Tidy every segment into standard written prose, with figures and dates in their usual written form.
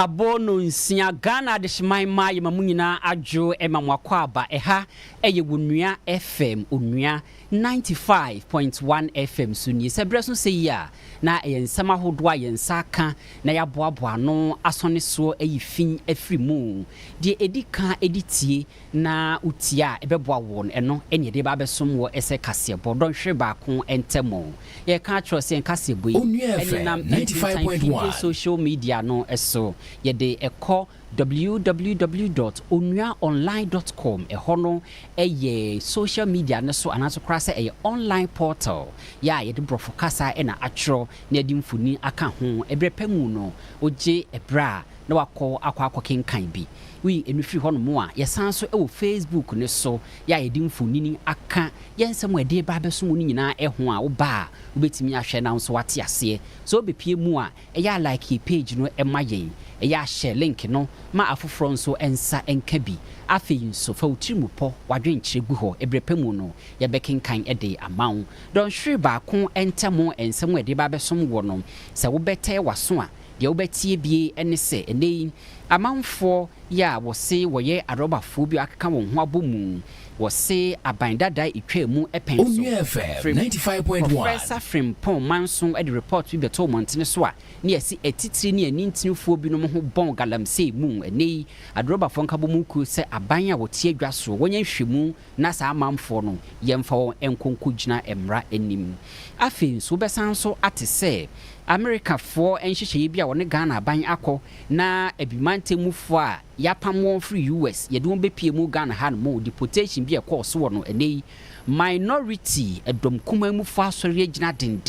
Abono nsia Ghana de shimai ma yema munyina adwo ema mwakwa aba eha eye wonua FM onua 95.1 FM suni sebreso seya na ensama hodo ayensa ka na yaboaboa no asone so eyifin afrimu de edika editie na utia ebeboa won eno enye de ba besom wo ese kasebo don hwe ba ko entemo ye ka trose en kasebo eni nam 95.1 social media no eso ye de eko www.onuaonline.com ehono eye social media ne so anaso krasa eye online portal ya ye de brofo kasa na atro na di mfuni aka ho ebrepemu no oje ebra na wakọ akwa kenkan bi wi enufiri hono mo a yesan so ewo Facebook ne so ya ye di mfuni aka yensem ade ba beso mu nyina eho a wo ba obetimi ahwe na so wate ase so obepie mu a eya like page no emayen eya share link no ma afoforo nso ensa enka bi afeyin so fa utirimu po wadwenkyire gu ho ebrepemu no ye bekenkan ede amawo don hwe ba ko entamo ensem ade ba besom wo no se wo bete waso a ye wo betie bie ene se ene amanfo ya wo se wo ye arobafo bi akaka wo ho abomu wo se abandada etwemu epenso 95.1 Professor Frimpong manso e report bi beto montene so a ne yesi etitiri ne anintinfo bi no ho bon galamse mu ene adrobafo nkabomu ku se aban a wo tie dwaso wonya hwemu na sa amanfo no yemfa wo enkonko gina emra enim afin so besan so atese America for enhyehyeye bi a woni Ghana aban akọ na ebimante mufo a yapamwon free US ye de won bepie mu Ghana ha no deportation bi e course wo no ene minority edom kuma mufo asori agina din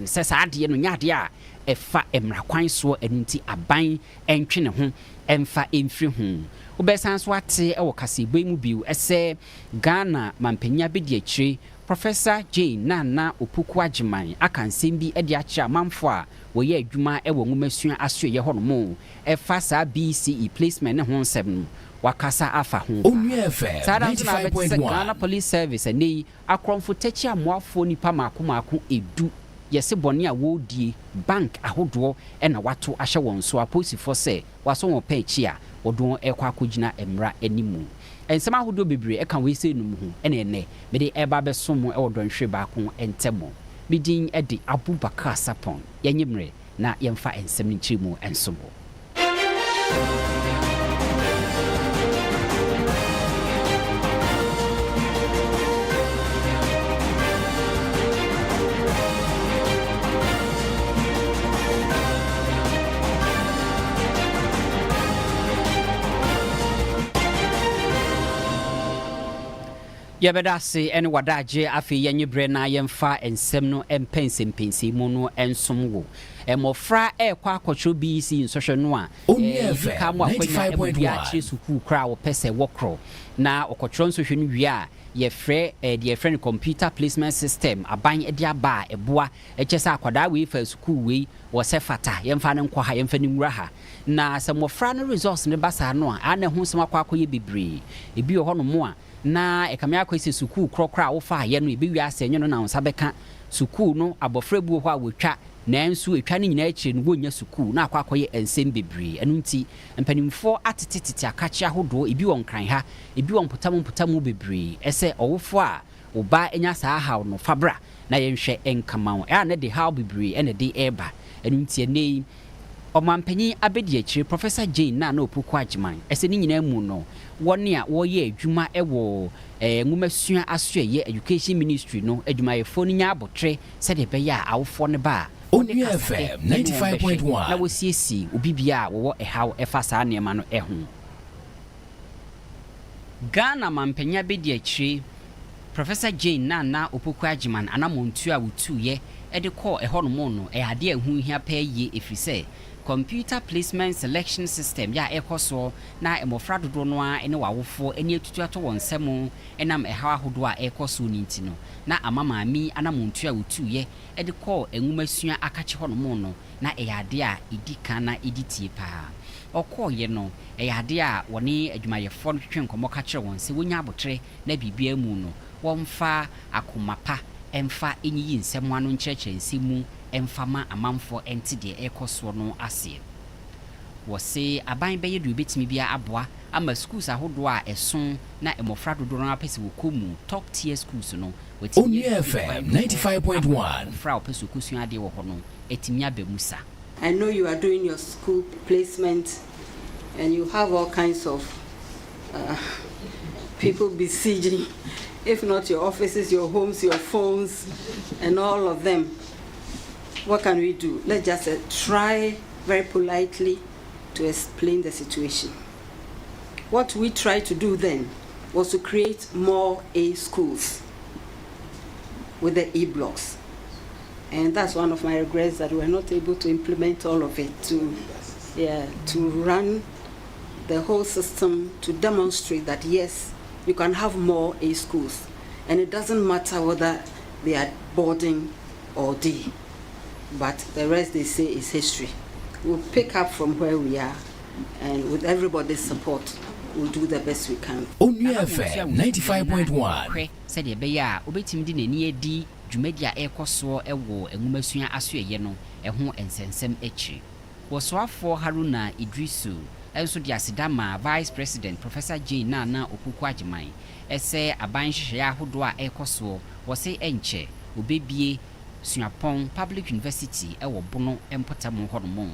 se sa ade no nyade a efa emra kwan so enunti aban entwe ne ho emfa emfiri ho obesan so ate e wo kasebo mu biu ese Ghana mampanya bedi akire Professor Jane Nana Opoku Ajiman akansem bi ede akira manfo a wo ye adwuma e wo ngumasua aso ye ho no mo e fa sa BCE placement ne ho nsem wakasa afa ho Onua FM 95.1 Ghana Police Service ene akromfo tachi amoafo nipa maako edu yesi boni a wodie bank ahodo e na wato ahye won so aposifo se waso won pa echi a wodon ekwa akogina emra animu ensema ahodo bebre e kan we se num ho ene me de eba besom e wodon hwe ba ko entemo bidin e de Abubakar Sarpong yenyimre na yemfa ensem ni chirimu ensomo Yebedase ene wadaje afi yenyebre na yemfa ensem no empensempensi mu no ensomwo emofra ekwa akotro BC nsohwe no a ka mo akwanya ebia chi suku kra wo pese wokro na okotro nsohwe no wi a ye frɛ the friend computer placement system aban ede aba eboa echesa akwada we fa suku we wo se fata yemfa ne nkwa ha yemfa ne nwura ha na semofra no resource ne basa no a na hu sem akwa akoye bebre ebi ho no mo a na ekame akwese suku krokra wo fa ye no ebewi ase enyo no na nsa beka suku no abofra bu ho a wotwa nanso etwa ne nyina akire no wonya suku na akwakoye ensem bebre enu nti mpanimfo atetete akachi ahodo ebi won kran ha ebi won potamu bebre ese owofo a oba enya saa haw no fabra na yenhwe enkama e na de haw bebre ene de eba enu nti enei Omampanyi abedi akire Professor Jane Nana Opoku Ajiman ese ni nyina mu no woni a wo ye adwuma ewo ngumasua asoye education ministry no adwuma ye fo ni nya abotre se de be ya awofo ne ba Onua FM 95.1 na wo siesi obibia wo ehaw efa saa nema no eho Ghana mampanya abedi akire Professor Jane Nana Opoku Ajiman anamontu a wotu ye ede call eho no mo no ade ehu hia pa ye efrise computer placement selection system ya ekoso na emofra dodo no a ene wawofo ene etutu ato wonsem enam ehawa hodo a ekoso nintino na amamaami anamontu a wotu ye ede call enwumasua akache ho no mo no na eyade a edika na editie pa okoye no eyade a woni adwumayefo no twenkomo ka kire wonse wonya abotre na bibia mu no womfa akomapa emfa enyi nsem anu nkyerɛkyerɛ nsimu emfa ma amanfo enti de ekoso no ase was say aban beye do betimi bia aboa ama schools ahodo a eson na emofra dodo na pese wokomu top tier schools no Onua FM 95.1 fra opese kusu ade wo ho no etimi abemusa. I know you are doing your school placement and you have all kinds of people besieging, if not your offices, your homes, your phones, and all of them. What can we do? Let's just try very politely to explain the situation. What we tried to do then was to create more A schools with the E-blocks. And that's one of my regrets, that we're not able to implement all of it, to run the whole system, to demonstrate that yes, you can have more A schools. And it doesn't matter whether they are boarding or day, but the rest they say is history. We'll pick up from where we are, and with everybody's support, we'll do the best we can. Onua FM 95.1. Said the beya, obetim di ne di dwumadia ekoso ewo enwumasua asoeye no eho ensensem echi. Wosoafo Haruna Idrisu enso di asidama Vice President Professor Jane Nana Opoku Ajiman ese aban hwehwe ahodo a ekoso wo se enche obebie Suapong Public University ewo bono empotamu hono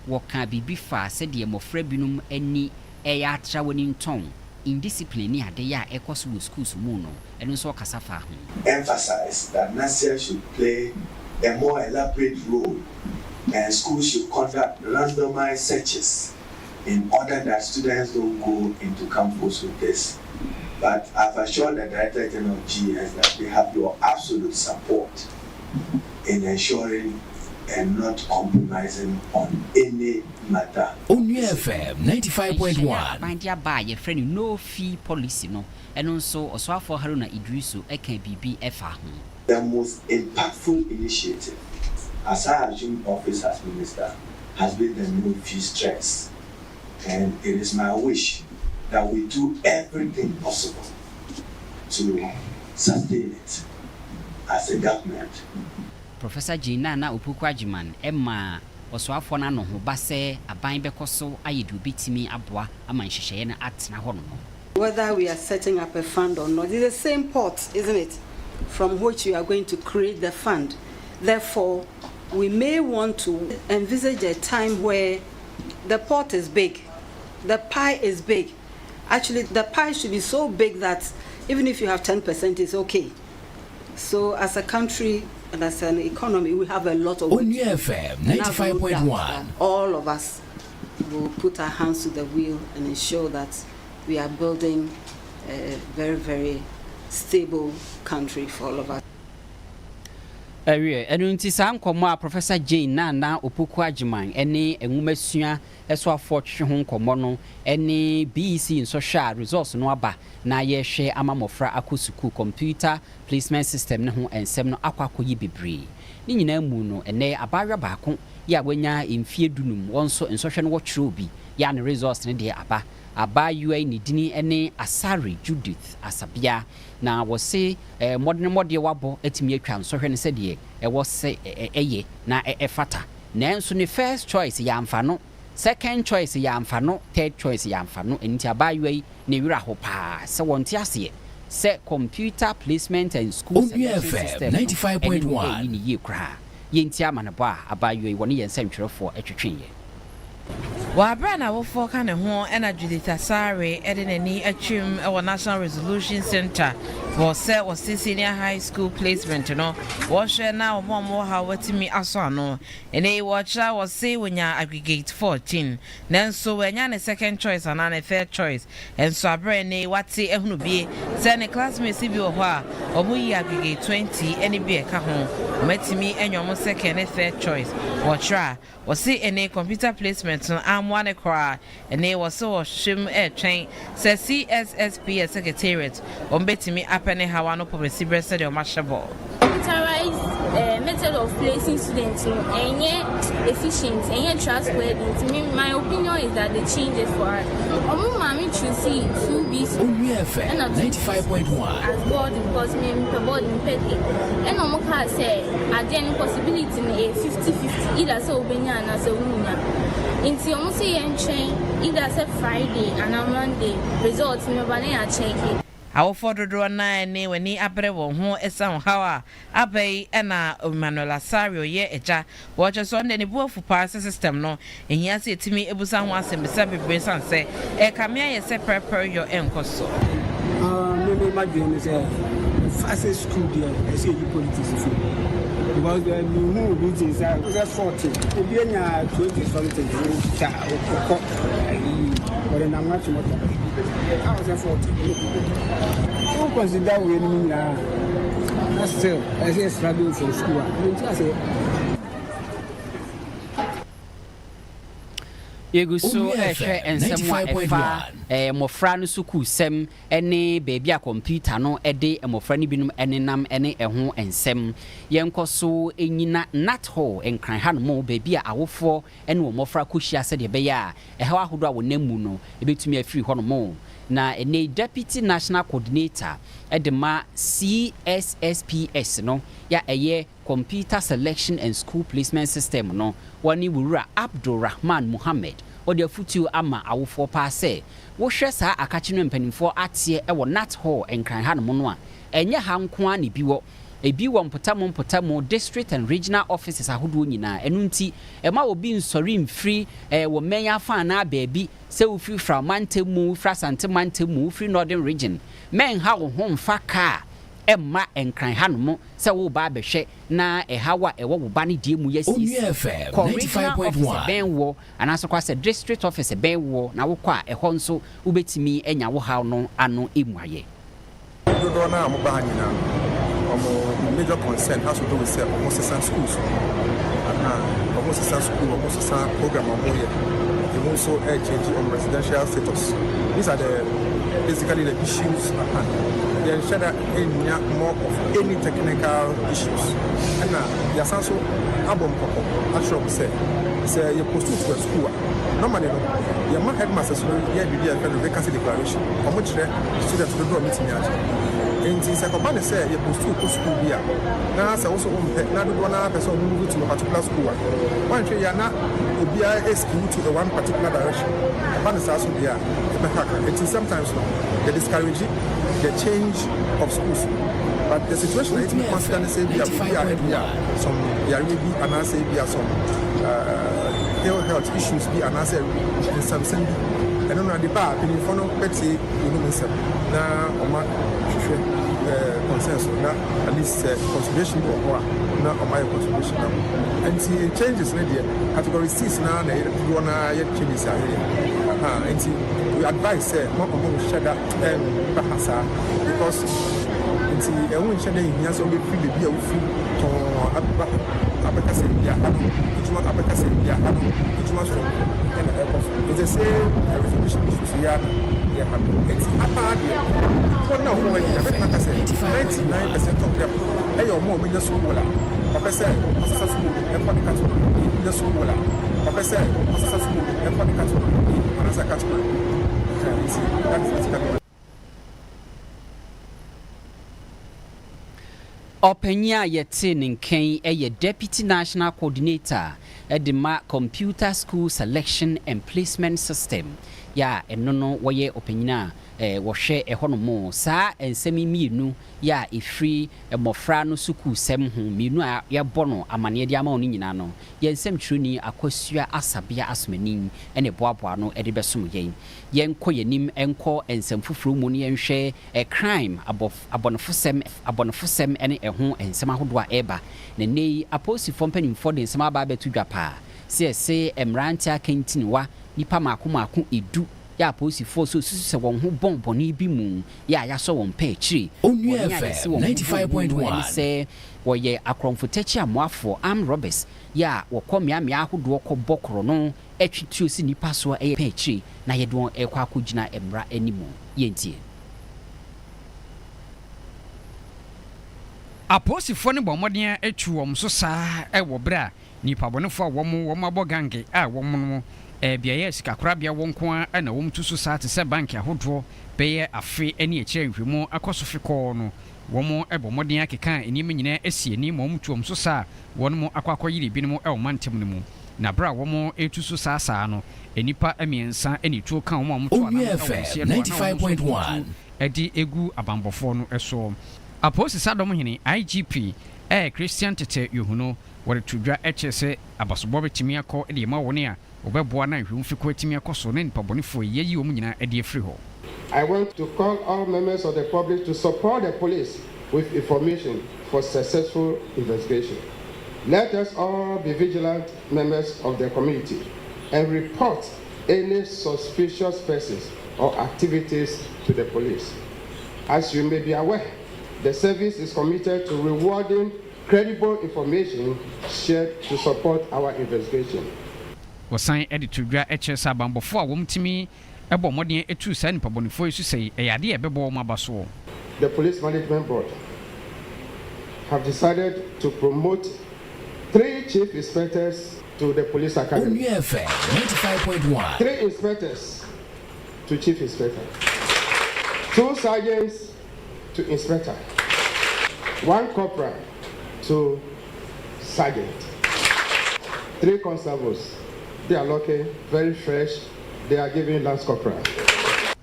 wo ka bibi fa se de mofra binum ani eya atra woni nton indiscipline ni ade ya ekoso wo schools mu no eno so kasafa ho emphasize that NASIA should play a more elaborate role and schools should conduct randomized searches in order that students don't go into campus with this. But I've assured the Director General of GS that they have your absolute support in ensuring and not compromising on any matter. Onua FM 95.1. Find your buy your friend no fee policy no, and also Oswafo Haruna Idrisu EKBB FA. The most impactful initiative, as I assumed office as minister, has been the no fee stress, and it is my wish that we do everything possible to sustain it as a government. Professor Jane na Opoku Ajiman Emma Oswafo na no ho ba se aban bekoso ayedu bitimi aboa ama nhyehyeye na atena ho no. Whether we are setting up a fund or not, it's the same pot, isn't it, from which we are going to create the fund. Therefore, we may want to envisage a time where the pot is big, the pie is big. Actually, the pie should be so big that even if you have 10%, it's okay. So as a country and as an economy, we have a lot of Onua FM 95.1. All of us will put our hands to the wheel and ensure that we are building a very, very stable country for all of us. Enunti san komo Professor Jane Nana Opoku Ajiman ene enwumasua eso afotwe ho komo no ene BEC in social resource no aba na ye hwe amamofra akosuku computer placement system ne ho ensem no akwakoyi bebre ni nyina mu no ene abawa baako ya wanya emfie dunum wonso ensohwe no wochro obi ya ne resource ne de aba UI ni dini ene Asari Judith Asabia na wose modern wabo etimi atwa nsohwe ne sede wose eye na efata nanso ne first choice ya amfano second choice ya amfano third choice ya amfano enti UI ne wira ho pa se wonte ase se computer placement and school system 95.1 ni ye kra yenti amanabo UI woni yensentwerefo atwetwenye Wabrana wo foka ne ho ena Judith Asare edenani atwim e National Resolution Center for senior high school placement no wo hwe na omo ha watimi aso ano ene wo cha wo se wonya aggregate 14 nanso wanya ne second choice and ne third choice enso abre ne wate ehunu bie se ne classmates bi wo ho a omo yi aggregate 20 ene bi e ka ho matimi enyomo second and third choice wo tra wo se ene computer placement no amwane kra ene wo se wo hwem twen se CSSP secretariat ombetimi apene hawa no publicity said o mashabo computerized method of placing students and efficient and trustworthy. My opinion is that the changes for us. Mommy choosy 2B and 95.1 as board because me board in petty. And Omoka say again possibility a 50-50 either so Benya and as a woman. In Tionsi and chain either say Friday and a Monday results in a check. Our photo draw 9 when he appeared on home a sound how Abbey and Manuel Asario ye eja watch us on the board for parcel system no and he said to me it was someone and beside brace and say a camia separate per your encoso. Maybe my dream is a fastest school there. I say you politics because the new meetings are 40 to be 20 something but then I'm not more. I was a 40. Don't consider winning now. Still, I say struggling for school. I say. Yeguso ehwe ensem efa mofra no suku sem ene baby a computer no ede mofra ni binum enenam ene eho ensem yenkoso enyina nat ho enkran ha no mo baby a awofo ene wo mofra kohia se de be ya eha ahodo a wonamu no ebetumi afiri ho no mo na ene deputy national coordinator edema CSSPS no ya eye computer selection and school placement system no wani wura Abdulrahman Muhammad odi futu ama awofo pa se wo hwe sa akachi no mpanimfo atie e wo nat hall enkran ha no no a enye ha nko a ne biwo ebi wo mpotamo district and regional offices ahodo nyina enu nti e ma obi nsori mfiri wo menya fa na baabi se wo firi fra mantemu fra santemantemu firi northern region men ha wo ho mfa ka emma enkran hanom se wo ba behwe na ehawa ewo wo ba ne die mu yasi 95.1 ben wo anaso kwa se district office ben wo na wo kwa eho nso ubetimi enya wo ha no ano emuaye do na mo ba nyina major concern has to do with almost schools almost school almost program and also change on residential status. These are basically the issues at hand. They ensure that more of any technical issues. And there are also album actually say you post to a school. Normally, your man headmasters will be a vacancy declaration. How much students will do a meeting? In Sakobane say you post to school here. Now, also not one person move to a particular school. One tree, you're not be a school to the one particular direction. Also there, it is sometimes they discourage the change of schools. But the situation is constantly say we are some and I say we are some health issues be and I say in some sense. I don't know the bar in front of Betsy, you know, now consensus now at least contribution or not on my contribution now. And see changes already. Category 6 now you wanna changes are here. And see we advise more on shada bahasa because and see a win shada in so we feel be a free to Abubakar Sarpong each one Abubakar Sarpong each one from and it's the same resolution issues here. It's apart here. For now, 99% of them, they are more in school. Papa said, school, and for the country, in the school. Papa said, school, and for the country, and as a country. Openya yete nken eye deputy national coordinator edema computer school selection and placement system ya enono woye openyina wohwe ehonomo sa ensemi mienu ya ifri mofra no suku sem ho mienu a ya bono amane de ama oni nyina no ye ensem truni akwasua asabia asmanin ene boaboa no ede besom yen koyenim enko ensem fufuru mu ne yenhwe crime abonofosem ene eho ensem ahodo a eba ne nei aposi fompenim for de ensem aba betu dwapa se emrantia kentinwa nipa maako edu ya posi so se won ho bonboni bi mu ya so won pa chiri Onua FM 95.1 se woye akromfotachi amoafo am robbers ya wokomia ahodo ko bokoro no etwitio si nipa so e pa chiri na ye don ekwa akogina emra animu yentie aposifo ne bomodin atwu wom so saa wo bra nipa bonefo wom abogange a wom no biaye sikakorabia wonko a na wom tuso saa te se bank ahodo beye afe ani ekire nhwemu akosofe ko no wom ebomodin akeka enim nyina asieni mom tuom so saa wonmo akwakoyire binum mantem no mu na bra wom etuso saa no enipa emiensa ani tuo kan wom to ana 95.1 edi egu abambofo no eso aposi sadom hene IGP Christian Tete Yohuno wore tudwa echese abasobo betimi akọ ede ma woni a obeboa na hwum fiko etimi akoso ne nipa bonifo yeyi om nyina ede afri ho. I want to call all members of the public to support the police with information for successful investigation. Let us all be vigilant members of the community and report any suspicious persons or activities to the police. As you may be aware, the service is committed to rewarding credible information shared to support our investigation. Wasan editudwa echesa bambofo a womtimi ebo modien etu sa nipa bonifo esu sei eyade ebebo mabaso. The Police Management Board have decided to promote 3 chief inspectors to the police academy. 95.1. 3 inspectors to chief inspector. 2 sergeants to inspector. 1 corporal to sergeant. 3 constables. They are looking very fresh. They are giving lance corporal.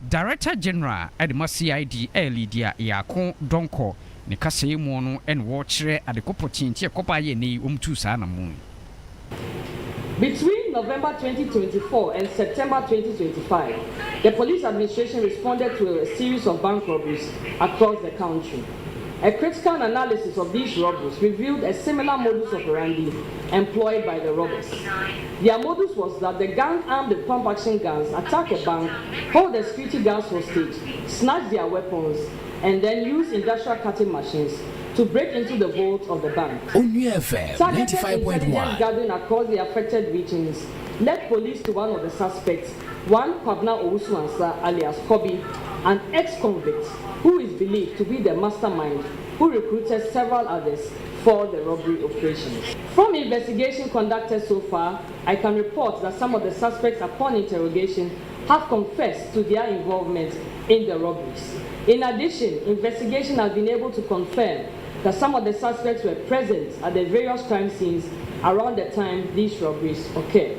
Director General Edma CID Lydia Yako Donko ne kasey mu no en wo kire adekopo tintie kopa ye ne umtu sa na mu. Between November 2024 and September 2025, the police administration responded to a series of bank robberies across the country. A critical analysis of these robberies revealed a similar modus operandi employed by the robbers. Their modus was that the gang armed with pump-action guns attack a bank, hold the security guards hostage, snatch their weapons, and then use industrial cutting machines to break into the vault of the bank. Onua FM 95.1. Gathering across the affected regions led police to one of the suspects, one Kwabna Owusu-Ansah alias Kobi, an ex-convict who is believed to be the mastermind who recruited several others for the robbery operations. From investigation conducted so far, I can report that some of the suspects upon interrogation have confessed to their involvement in the robberies. In addition, investigation has been able to confirm that some of the suspects were present at the various crime scenes around the time these robberies occurred.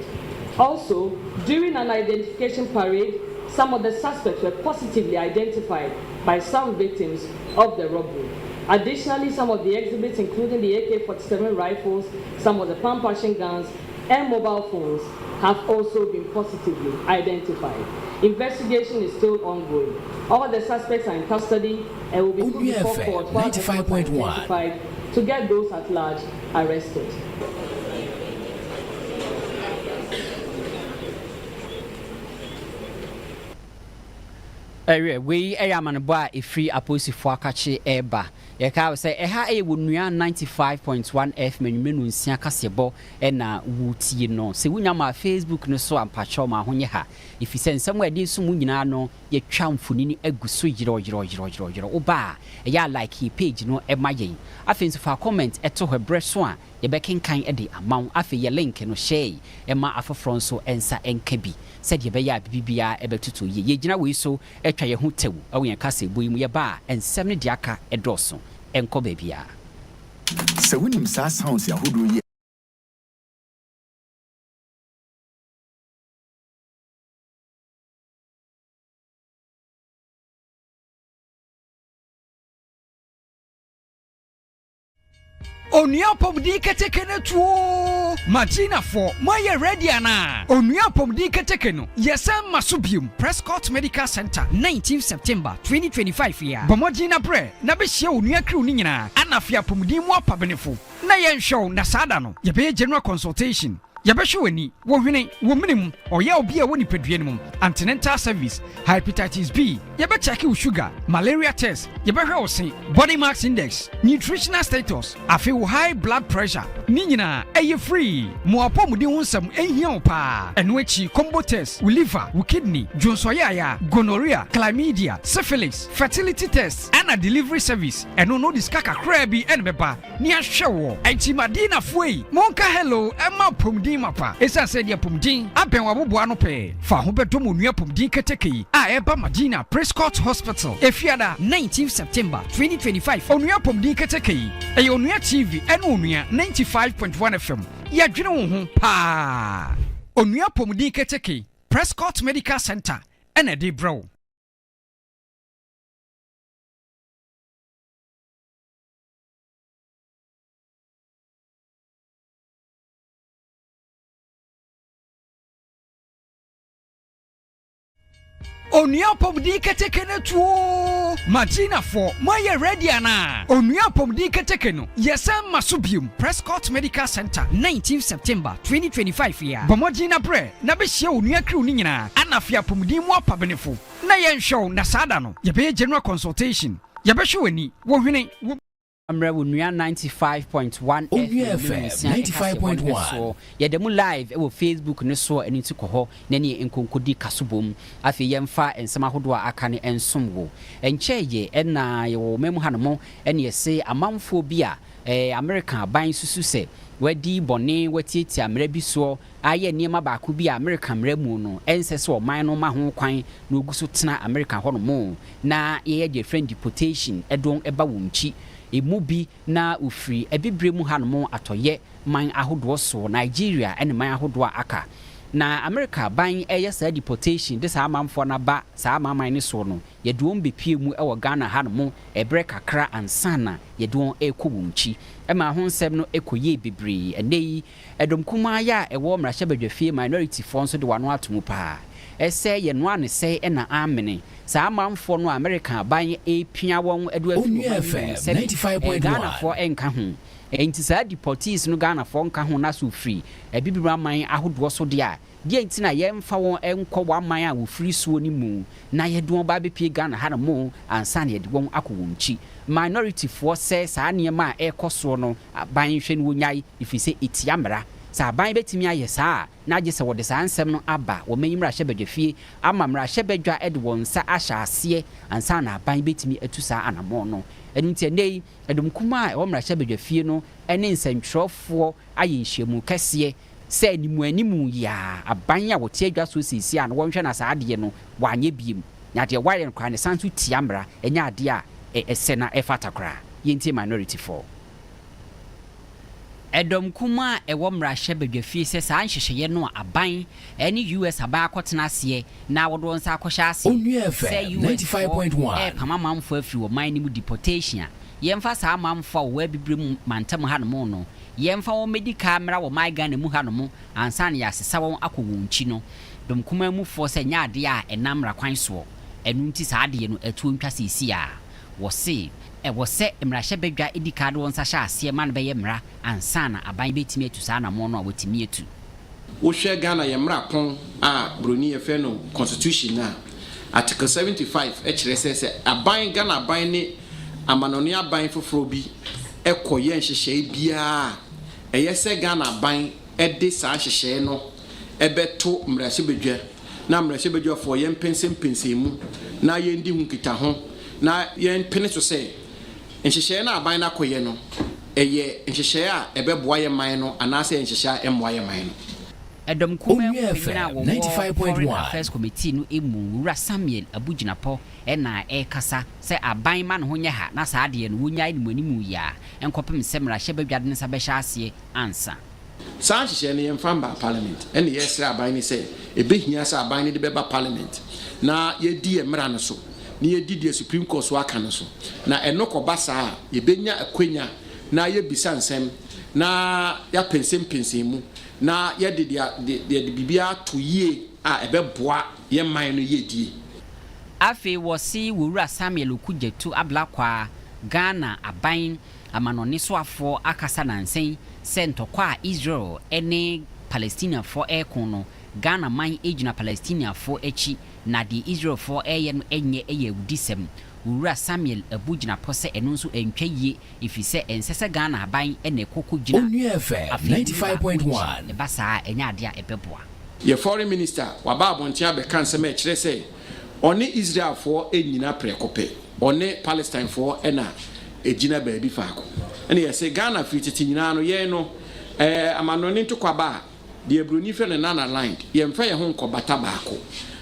Also, during an identification parade, some of the suspects were positively identified by some victims of the robbery. Additionally, some of the exhibits, including the AK-47 rifles, some of the pump-action guns, and mobile phones, have also been positively identified. Investigation is still ongoing. All the suspects are in custody and will be put before court while identified to get those at large arrested. We manboa ifri aposifo akache eba ye ka say eha wonua 95.1 FM menunu nsia kasebo na wutie no se wunya ma Facebook no so ampacho ma honye ha ifi sensem ade so mu nyina no ye twa mfonini aguso yiro oba ya like page no e mayen afenso fa comment eto hebre so a ye bekenkan ede amount afi ye link no share e ma afofron so ensa enkabi said ye be ya bibia e betutu ye gina we so etwa ye ho tewu awen kase boyimu ye ba ensem ne diaka edoso enko bebia se wonim sa sounds ya hodo ye Onua pomdi keteke ne tuo Martina for my ready ana Onua pomdi keteke no yesem masubium Prescott Medical Center 19th September 2025 ya Bomodina bre na be hia onua kru ni nyina anafia pomdi mu apabenefo na yen show na sada no ye be general consultation yɛbɛhwɛ w'ani wɔhwene wɔ minimum ɔyɛ obi a wɔni pedua no mu antenatal service hepatitis B yɛbɛcheck wo sugar malaria test yɛbɛhwɛ wo se body mass index nutritional status afei wo high blood pressure ne nyinaa ɛyɛ free mo apɔmuden ho nsɛm ɛhia wo paa ɛno akyi combo test wo liver wo kidney dwonsɔyɛaya gonorrhea chlamydia syphilis fertility test ɛna delivery service ɛno no de sika kakraa bi ɛne bɛba ne ahwɛ wɔ ɛnti madinafoɔ yi monka hello ɛma pomden mapa ɛsiane sɛ deɛ pomden abɛn waboboa no pɛɛ fa ho bɛdɔm onua pomden keteke yi a ɛba madina prescott hospital efiada 19 September 2025 onua pomden keteke yi ɛyɛ onua TV ɛne onua 95.1 FM yɛdwene wo ho paa onua pomden keteke Prescott Medical Center ɛna de brɛ wo onua pomdi keteke no tuo Martina for my ready ana onua pomdi keteke no yesem masobium Prescott Medical Center 19 September 2025 ya bomodina bre na be hia onua kru ni nyina anafia pomdi mu apabenefo na yen show na sada no ye be general consultation ye be hwe wani wo hwene Amra Onua 95.1 FM 95.1 so yɛdɛmu live ɛwɔ Facebook ne so ɛne nti kɔ hɔ na ne nkonkodi kasobom afei yɛmfa ensɛm ahodo a aka ne ensom wo ɛnkyɛye ɛna yɛwɔ memu hanomo ɛne yɛse amanfo bi a America ban susu sɛ wadi bɔne watieti amra bi so ayɛ nneɛma baako bi a America mra mu no ɛnsɛ sɛ ɔman no ma ho kwan na oguso tena America hɔ no mo na yɛyɛ de friend deportation ɛdon ɛba wo nchi emu bi na ufiri ebibre mu hanom atoye man ahodo so Nigeria ene man ahodo aka na America ban eye sa deportation de sa amamfo na ba sa amaman ne so no yedwom bepie mu ewo Ghana hanom ebre kakra ansana yedwom ekowumchi ema ho nsem no ekoye bebre enei edom kuma ya ewo mrahye badwafie minority fo so de wano atomu pa ese ye no ane se na amene sa amamfo no America ban epia won edu afi 95.1 Ghana fo enka ho enti sa deportees no Ghana fo nka ho na so free ebibira man ahodo so de a die enti na yemfa won enko waman a wo free so ni mu na yedon ba bepie Ghana ha no ansa na yede won akowonchi minority fo se sa niema a ekoso no ban hwe no wonyai ifise etiamra sa ban betimi aye sa na age se wode sa ansem no aba wo manyimra hye badwafie ama mra hye badwa ede won sa ahya ase ansa na ban betimi atu sa anamo no enunti nei edum kuma e wo mra hye badwafie no ene nsantwrofo aye nhyiemu kese se animu ya aban a wote adwa so sisi a no wonhwe na sa ade no wanye biem nya de wire nkwa ne santu tiamra enya ade a ese na efatakra yenti minority for Edom kuma ewo mrahye badwafie se sa anhyehyeye no aban ene US aba akotena ase na wodo nsa akohya ase say 95.1 pama mamfo afi wo man ni mu deportation yemfa sa mamfo wo abibrem mantam hanom no yemfa wo medical mra wo my Ghana mu hanom ansa na yasesa won akowonchi no dom kuma mu fo se nya ade a enamra kwan so enu nti sa ade no atu ntwa sisi a wo se wo se mrahye badwa edika de wonsa hya ase man be ye mra ansana aban betimi atu sa na mo no a wotimi atu wo hwe Ghana ye mra pon a broni ye fe no constitution na article 75 e kire se aban Ghana aban ni amanoni aban foforo bi ekoye nhyehyɛ bia eye se Ghana aban e de sa nhyehyɛ no ebeto mrahye badwa na mrahye badwa fo ye mpensem mu na ye ndi hu kita ho na ye mpene so se nhyehyɛ na aban na koye no eye nhyehyɛ a ebeboa ye man no anase nhyehyɛ emmoa ye man no Edom kuma na wo 95.1 First Committee no emu Wura Samuel Abuginapo na kasa se aban ma no ho nya ha na sa ade no wonya ni manimu ya enkopem semra hye badwade ne sa be hya ase ansa sa nhyehyɛ ne yemfa ba parliament ene yesra aban ni se ebehia sa aban ni de beba parliament na yedi emra no so ni yedi the Supreme Court so aka no so na enokɔba sa yebenya akwanya na yebisa nsɛm na ya pensem mu na yede de bibia to yie a ebeboa ye man no yedie afi wosi Wura Samuel Okudjetu ablakwa Ghana aban amanoni so afo akasa nansen sentokwa Israel ene Palestinian for air kono Ghana man ejina Palestinian for echi na di Israel for air no enye udisem Ura Samuel Abujina pose eno nso entwa yie ifise ensese Ghana aban ene koko gina Onua FM 95.1 basa enya ade a ebeboa ye foreign minister waba abontia be kan se ma kire se one Israel for enyina prekope one Palestine for ena ejina baabi faako ene ye se Ghana fititi nyina no ye no amanoni to kwaba de ebroni fe ne nana line ye mfa ye ho nkobata baako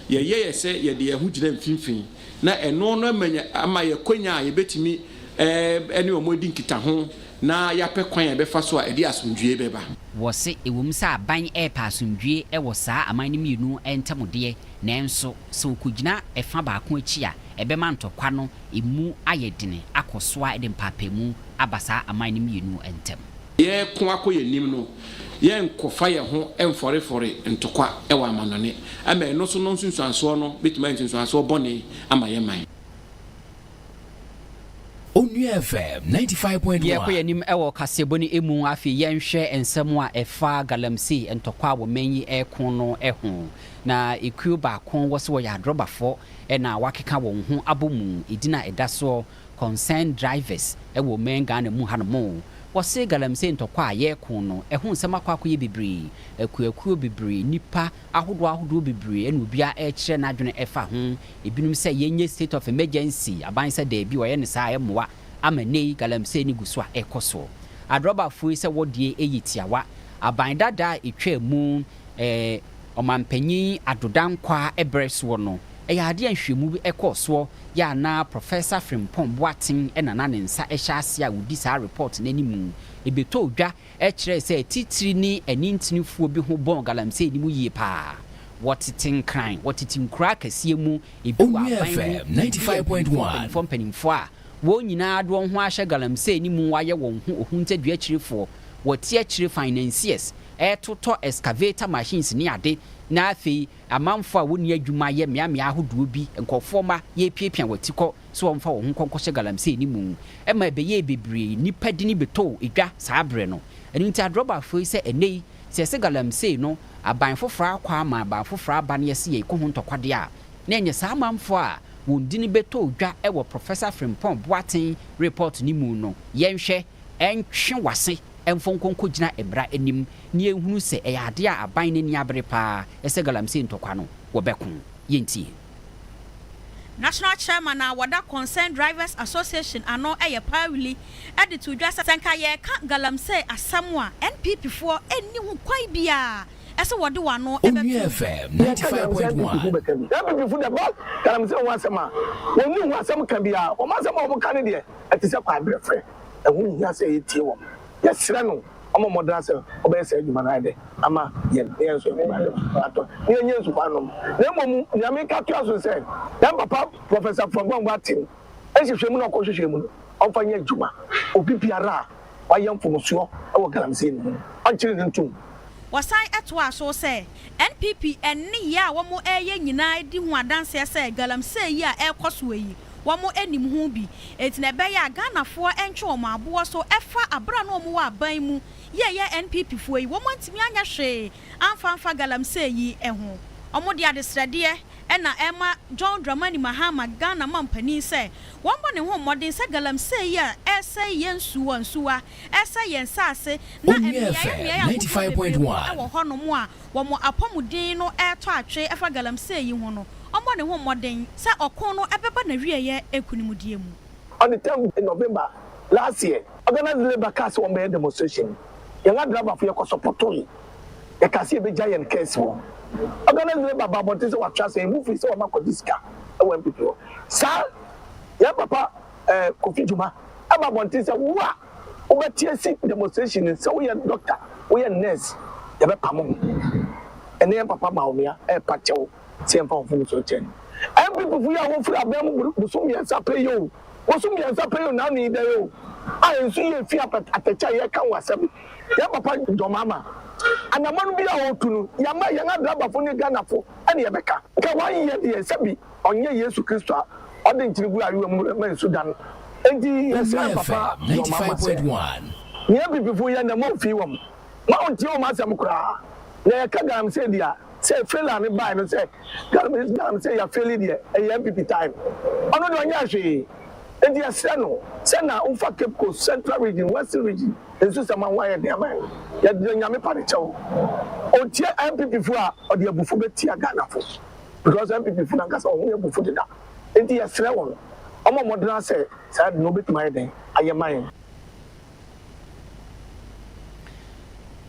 ye se ye de ye hu gina mfimfin na eno no ama ye kwanya ye betimi ene omodi nkita ho na ya pe kwan ye be fa so a edi asomdue beba wo se ewum sa ban pa asomdue wo saa amani mienu entamode na enso so kugina efa baako achi a ebe ma ntokwa no emu ayedene akosoa ede mpapemu abasa amani mienu entam ye ko akoye nim no ye nkofa ye ho emforefore ntokwa ewa amanone ama eno so no nsunsuanso no betima nsunsuanso bone ama ye man Onua FM 95.1 ye ko yanim ewo kaseboni emu afi yenhwe ensem a efa galamsi ntokwa wo manyi ekon no eho na ekuo ba kon wo so ya drobafo na wakeka wo ho abomu edina edaso concerned drivers ewo menga na mu hanomo wose galamsi ntokwa ye kon no eho nsem akwakọ ye bibiri ekuo bibiri nipa ahodo bibiri enu bia kire na adwene efa ho ebinum se yenye state of emergency aban se da bi wo ye ne saa emoa amane galamsi ni guswa ekoso adroba fu se wodie eyitiawa aban dada etwa mu omampanyi adodankwa ebreso no eyade anhwemu bi ekoso ya na Professor Frimpong Boatin enana ne nsa ehyaase a wudi saa report n'animu ebeto odwa ekire se titiri ni anintinifuo bi ho bon galamsi ni mu yie pa watitin kran watitin kra kasie mu ebi wa FM 95.1 from penimfo a wo nyina ado ho ahye galamsi ni mu waye won ho ohunta dua kirefo wotie akire financiers toto excavator machines ni ade na afi amanfo a woni adwuma ye miamia ahodo bi nkofo ma ye piepia watiko so wonfa wo ho konkoshe galamsi ni mu ema beye bebre nipa dini beto edwa saabre no eni nti adroba fo se enei se galamsi no aban fofra akwa ama aban fofra aba ne se ye ko ho ntokwade a na enye saa amanfo a wondini beto odwa ewo Professor Frimpong Boatin report ni mu no yenhwe entwe wase emfonkonko gina ebra enim ni ehunu se eyade a aban ne ni abre pa ese galamsi ntokwa no wobekun yenti National Chairman na wada Concerned Drivers Association ano eye pawili edi to dwa senka ye ka galamsi asamwa NPP for eni hu kwan bia ese wode wano Onua FM 95.1 NPP for the boss galamsi wasama woni hu asam ka bia o ma asam o mo kan de etise kwa abrefre ehun hia se yetie wo yes no omo modern se obese adwuma na de ama yen so ato yen so kwanom na momu nyame ka to aso se dan papa Professor Frobon Watin ehwehwemu na okohwehwemu no onfanya adwuma obi biara wayem fomoso e wo galamsi no onchiri ntum wasan eto aso se NPP enni ya wo mo eye nyina di hu adanse se galamsi yi a ekoso yi wamo enim hu bi etina be ya Ghana fo entwe o maabo so efa abra no mo wa ban mu ye NPP fo yi wamo ntimi anya hwe amfa galamsi yi eho omo de adesrede na ema John Dramani Mahama Ghana mampani se wombo ne ho modern se galamsi yi a ese yensuwa ese yensase na emia 95.1 wo hono mo a womo apomuden no eto atwe efa galamsi yi ho no omo ne ho modern se okon no ebeba na wieye ekunimudie mu. On the 10th in November last year, organized labor cast one by demonstration. Young driver for your support. You can see a giant case. Organized labor babontes wa trust and move so ma kodiska when people. Sir, ya papa Kofi Juma, ababontes wa over TSC demonstration so we are doctor, we are nurse, ya be pamon. And then papa maumia pacho. Same for so chen. And people who are one for a bam Musumia pay you. Musumia pay you now need you. I see a fear at the chair can was some. Yapa Domama. And a man be out to Yama Yanga Draba for Ghana for any Abeka. Kawaii yet Sabi on your Yesu Christa. I didn't you Sudan. And the Papa 95.1. Near before you and the more film. Mount your Masamukra. na ka galamsey dia say fail and buy no say galamsey ya fail dia e MPP time ono do nya hwe e dia se no say na umfa Cape Coast Central Region Western Region enso sama wire dia man ya de nyame pa de chew o tie MPP fu a o de abufu betia Ghana fo because MPP fu na kasa o hu abufu de da e dia se won omo modern say say no betima den ayeman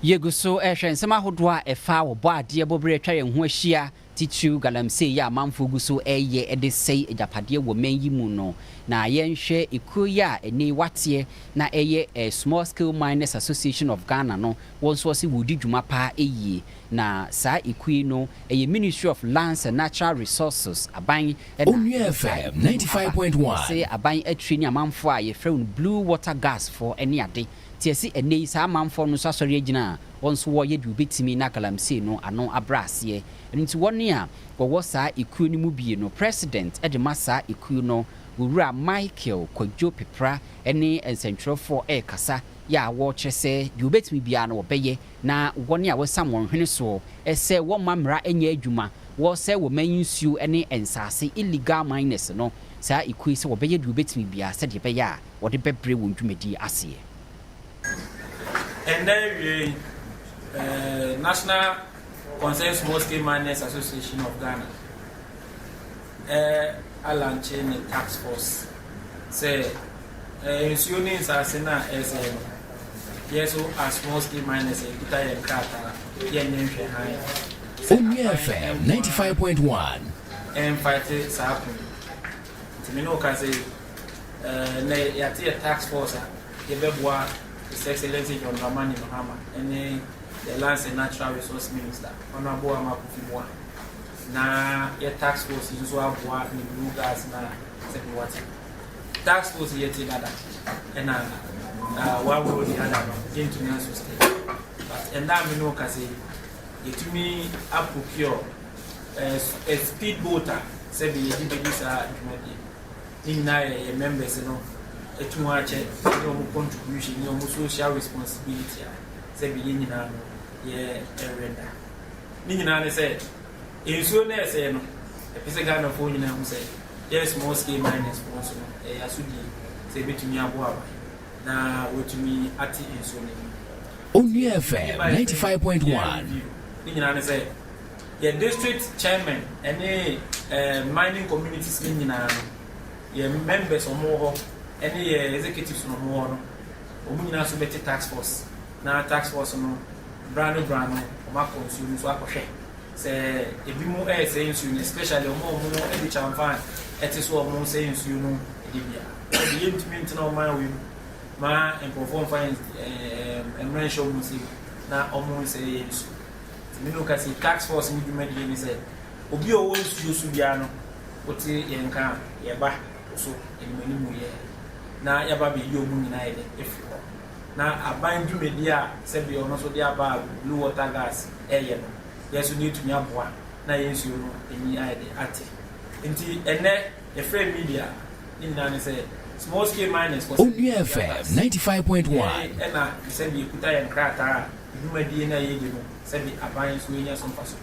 Yeguso nsema hodoa efa wo bo ade bobre atwa ye ho ahia titu galamsey ya manfo guso eye ede sei ejapade wo menyi mu no na yenhwe ekuya eni watie na eye Small Scale Miners Association of Ghana no wonso se wodi dwuma pa eye na sa ekui no eye Ministry of Lands and Natural Resources aban Onua FM 95.1 say aban atri ni amanfo a ye frɛ Blue Water Gas for eni ade tiesi enei sa amanfo no so asɔre agina wonso wo ye du betimi na galamsey no ano abrase nti woni a wo sa ekuo ni mu bie no president edemasa ekuo no wura Michael Kwadwo Pepra ene ensentwerefo kasa ya wo kyese du betimi bia no obeye na woni a wosam won hwene so ese wo mamra enya adwuma wo se wo manyinsuo ene ensase illegal miners no sa ekuo se obeye du betimi bia se de beye a wo de bebre won dwumadi ase. And then National Concerned Small Scale Miners Association of Ghana a launching a task force. Say, ensuring Sasena as yes, as small scale miners in Kitay and Kata, Onua FM 95.1 and fight it happen. Timino Kazi, a task force, His Excellency John Dramani Mahama, and the Lands and Natural Resource Minister, Honorable Amakufiwa. Na your tax force is also a blue gas na second water. Tax force yet another, and one road the other into Nansu State. But and now we know kasi it me up procure a speedboater, say the Yidibisa in a members, a too much contribution, no social responsibility, say be in yeah, render. Nina said, in soon as say, no, a piece of Ghana phone in say, yes, small scale miners for us, a sudi, say between me and Boa. Now, what to me at in soon. Onua FM 95.1. Nina said, the district chairman and mining communities in your members or more, any executives no more, Omina Subeti tax force. Now, tax force no, brand, or consume so I say, if you more saying soon, especially more every champan, it is what more saying soon, the intimate no man will ma and perform fine and mention music now almost saying. You can see tax force in the Mediterranean said, Obi always use Subiano, what Yanka, Yaba, so in many more years. Now, Yababi, you united if you now I bind you media, said the honors of the above blue water gas, air. Yes, you need to know one. Now, yes, you know, any idea at it. And then a frame media in Nana said, small scale miners was Onua FM 95.1. And I said, you put and crater, you may be in a year, said the appliance winner some possible.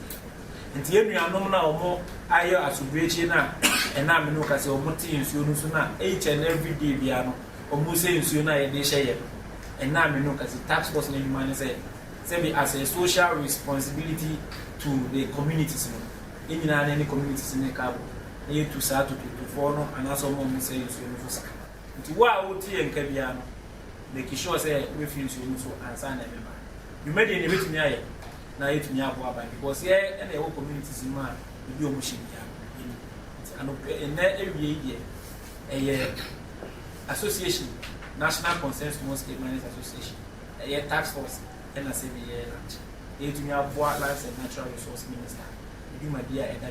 And here you are nominal or more, I as to breach now, and now we know as your motive sooner, each and every day, piano, or Muslim sooner a day share. And now we know as the tax force in man said, as a social responsibility to the communities. In any communities in the cabo, you to start to follow and also more say you so. To what would tea and Cabiano make sure say refuse you so and sign a member. You made any written eye. Now it's Nyabwa because here and the whole communities in man will be a machine. And there every year a year association, National Concerned Small Scale Miners Association, a year tax force, and a 7-year lunch. You to Nyabwa Lands and Natural Resource Minister. You my dear and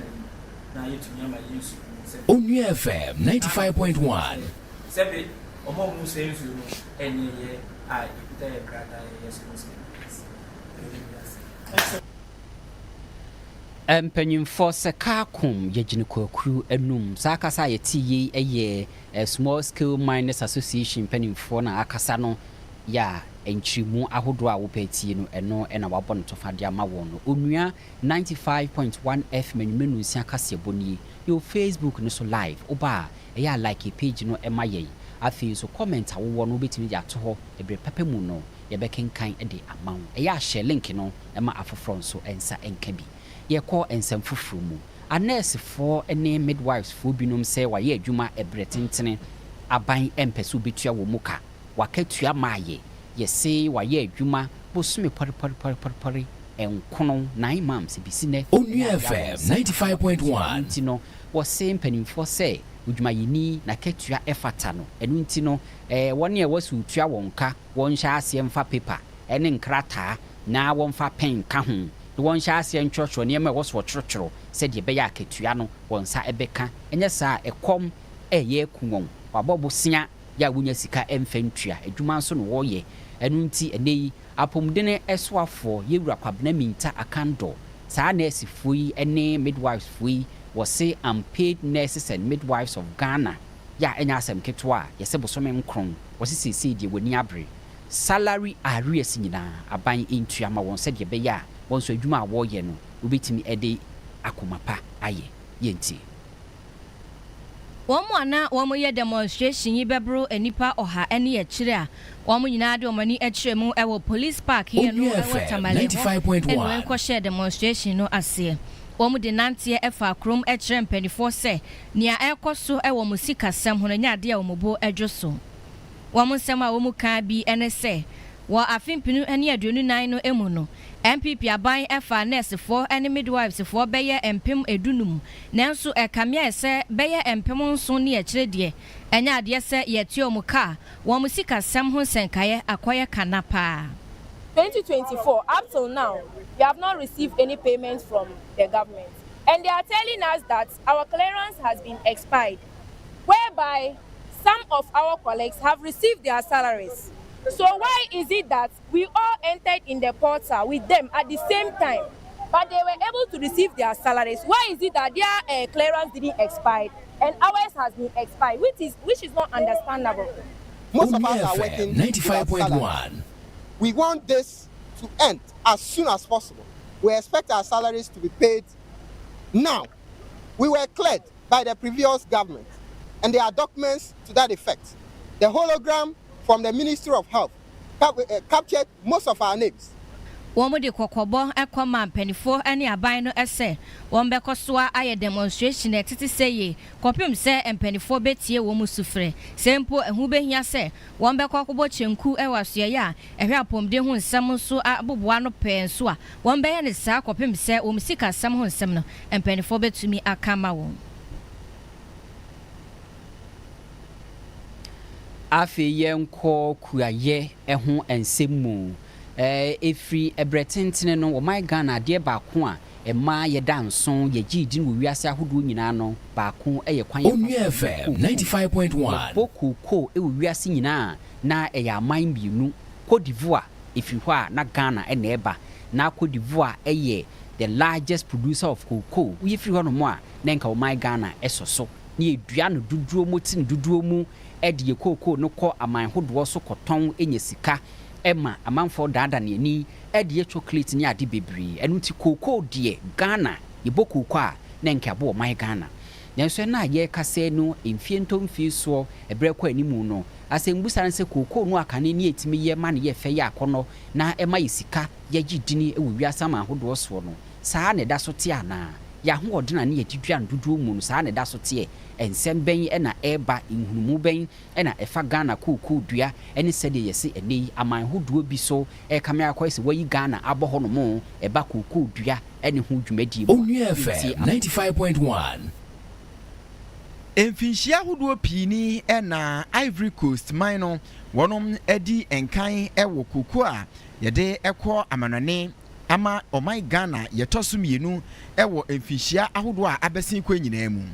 now you to my use. Onua FM 95.1. Sebi omo mu say you any year I put a grata yes Empanyimfo se kakum yegyine kwakuru enum sakasa yeti eye Small Scale Miners Association empanyimfo na akasa no ya enchimu ahodo a wopeti no eno na wabɔ no tofade ama won no Onua 95.1 FM menu nsia kase boni yo Facebook no so live oba eya like page no ema yei afi so comment awo no betimi ya to ho ebre pepe mu no ye bekenkan e de amawo eya share link no ema afofro so ensa enka bi ye call ensam fufuru mu a nurse for ene midwives for binom say wa ye adwuma ebre tentene aban empeso betua wo muka wakatua maaye ye say wa ye adwuma bosume pori enkono 9 months bisine Onua FM 95.1 ntino wo say mpanimfo say udwuma yini na ketua efata no enu ntino wone e wasu tua wonka won hya ase mfa paper ene nkrata na won fa pen ka ho won hya ase ntwotwo ne ma woso trotro said ye be ya ketua no won sa ebeka enye sa ekom ye kunwon wabobo sia ya wunya sika emfantua adwuma so no wo ye enu nti enei apomdene esoafo yewura kwabna minta akando saa nurse fui ene midwives fui was say unpaid nurses and midwives of Ghana ya enya asem ketwa yese bosome nkron was say die woni abre salary arrears nyina aban entua ma won se de be ya won so adwuma wo ye no obetimi ede akomapa aye yenti Womana womoye demonstration yi bebro enipa oha ene ye kire a womo nyina de omani akire mu ewo police park here no ewo tamale 95.1 enko share demonstration no ase womo de nantie efa krom akire mpanifo se nia ekoso ewo musika sam hono nya de a womobo adwoso womo sem a womo ka bi ene se wo afimpinu ene aduonu nan no emu no MPP aban efa nurse for ene midwives for beye empem edunum nanso ekamia ese beye empem nso ne akire de enya ade se yetio mu ka wo musika sam ho senkaye akoye kanapa 2024 up till now we have not received any payments from the government and they are telling us that our clearance has been expired whereby some of our colleagues have received their salaries. So why is it that we all entered in the portal with them at the same time, but they were able to receive their salaries? Why is it that their clearance didn't expire and ours has been expired, which is not understandable? Most of us are working 95.1. We want this to end as soon as possible. We expect our salaries to be paid now. We were cleared by the previous government, and there are documents to that effect. The hologram from the Ministry of Health captured most of our names. Womo de kokobo ekoma mpanifo ene aban no ese won bekosoa aye demonstration etiti seye kopim se mpanifo betie womu sufre sempo ehu behia se won bekokobo chenku ewasuye ya ehwe apomde hu nsem so aboboa no penso a won beye ne sa kopim se womusika sam hu nsem no mpanifo betumi akama won afi yenko kuaye ehu ensemu efri ebretentene no wo my Ghana de ba ko a ema ye danson ye gidi wo wiase ahodo nyina no ba ko eye kwan Onua FM 95.1 boku ko e wo wiase nyina na eye aman bienu Cote d'Ivoire efri ho a na Ghana e na eba na Cote d'Ivoire eye the largest producer of cocoa we efri ho no mo a na nka wo my Ghana esoso na edua no duduo motin duduo mu e de cocoa no kɔ aman hodo so kɔtɔn enye sika Emma amanfo dada ne ni de chocolate ni ade bebre enu ti cocoa de Ghana yebo cocoa na nkabo my Ghana nanso na ye kase no emfientom fi so ebre kwa animu no asembusa nse cocoa no akane ni etimi ye ma ne ye fe ya akono na ema yisika ye gidini ewu wiasa ma hodo so no saa ne da so te ana ya ho odena ne yedidua ndudu mu no saa ne da so te ensem ben na eba inhunumu ben na efa Ghana kuku dua ene sede yesi enei aman hoduo bi so kamera kwese wayi Ghana aboho no mo eba kuku dua ene hu dwumadi mu Onua FM 95.1 Emfinhia hoduo pini na Ivory Coast mine wonom edi enkan ewo kuku a yede ekọ amanane ama omai Ghana yetoso mienu ewo emfinhia ahodo a abesin kwa nyina mu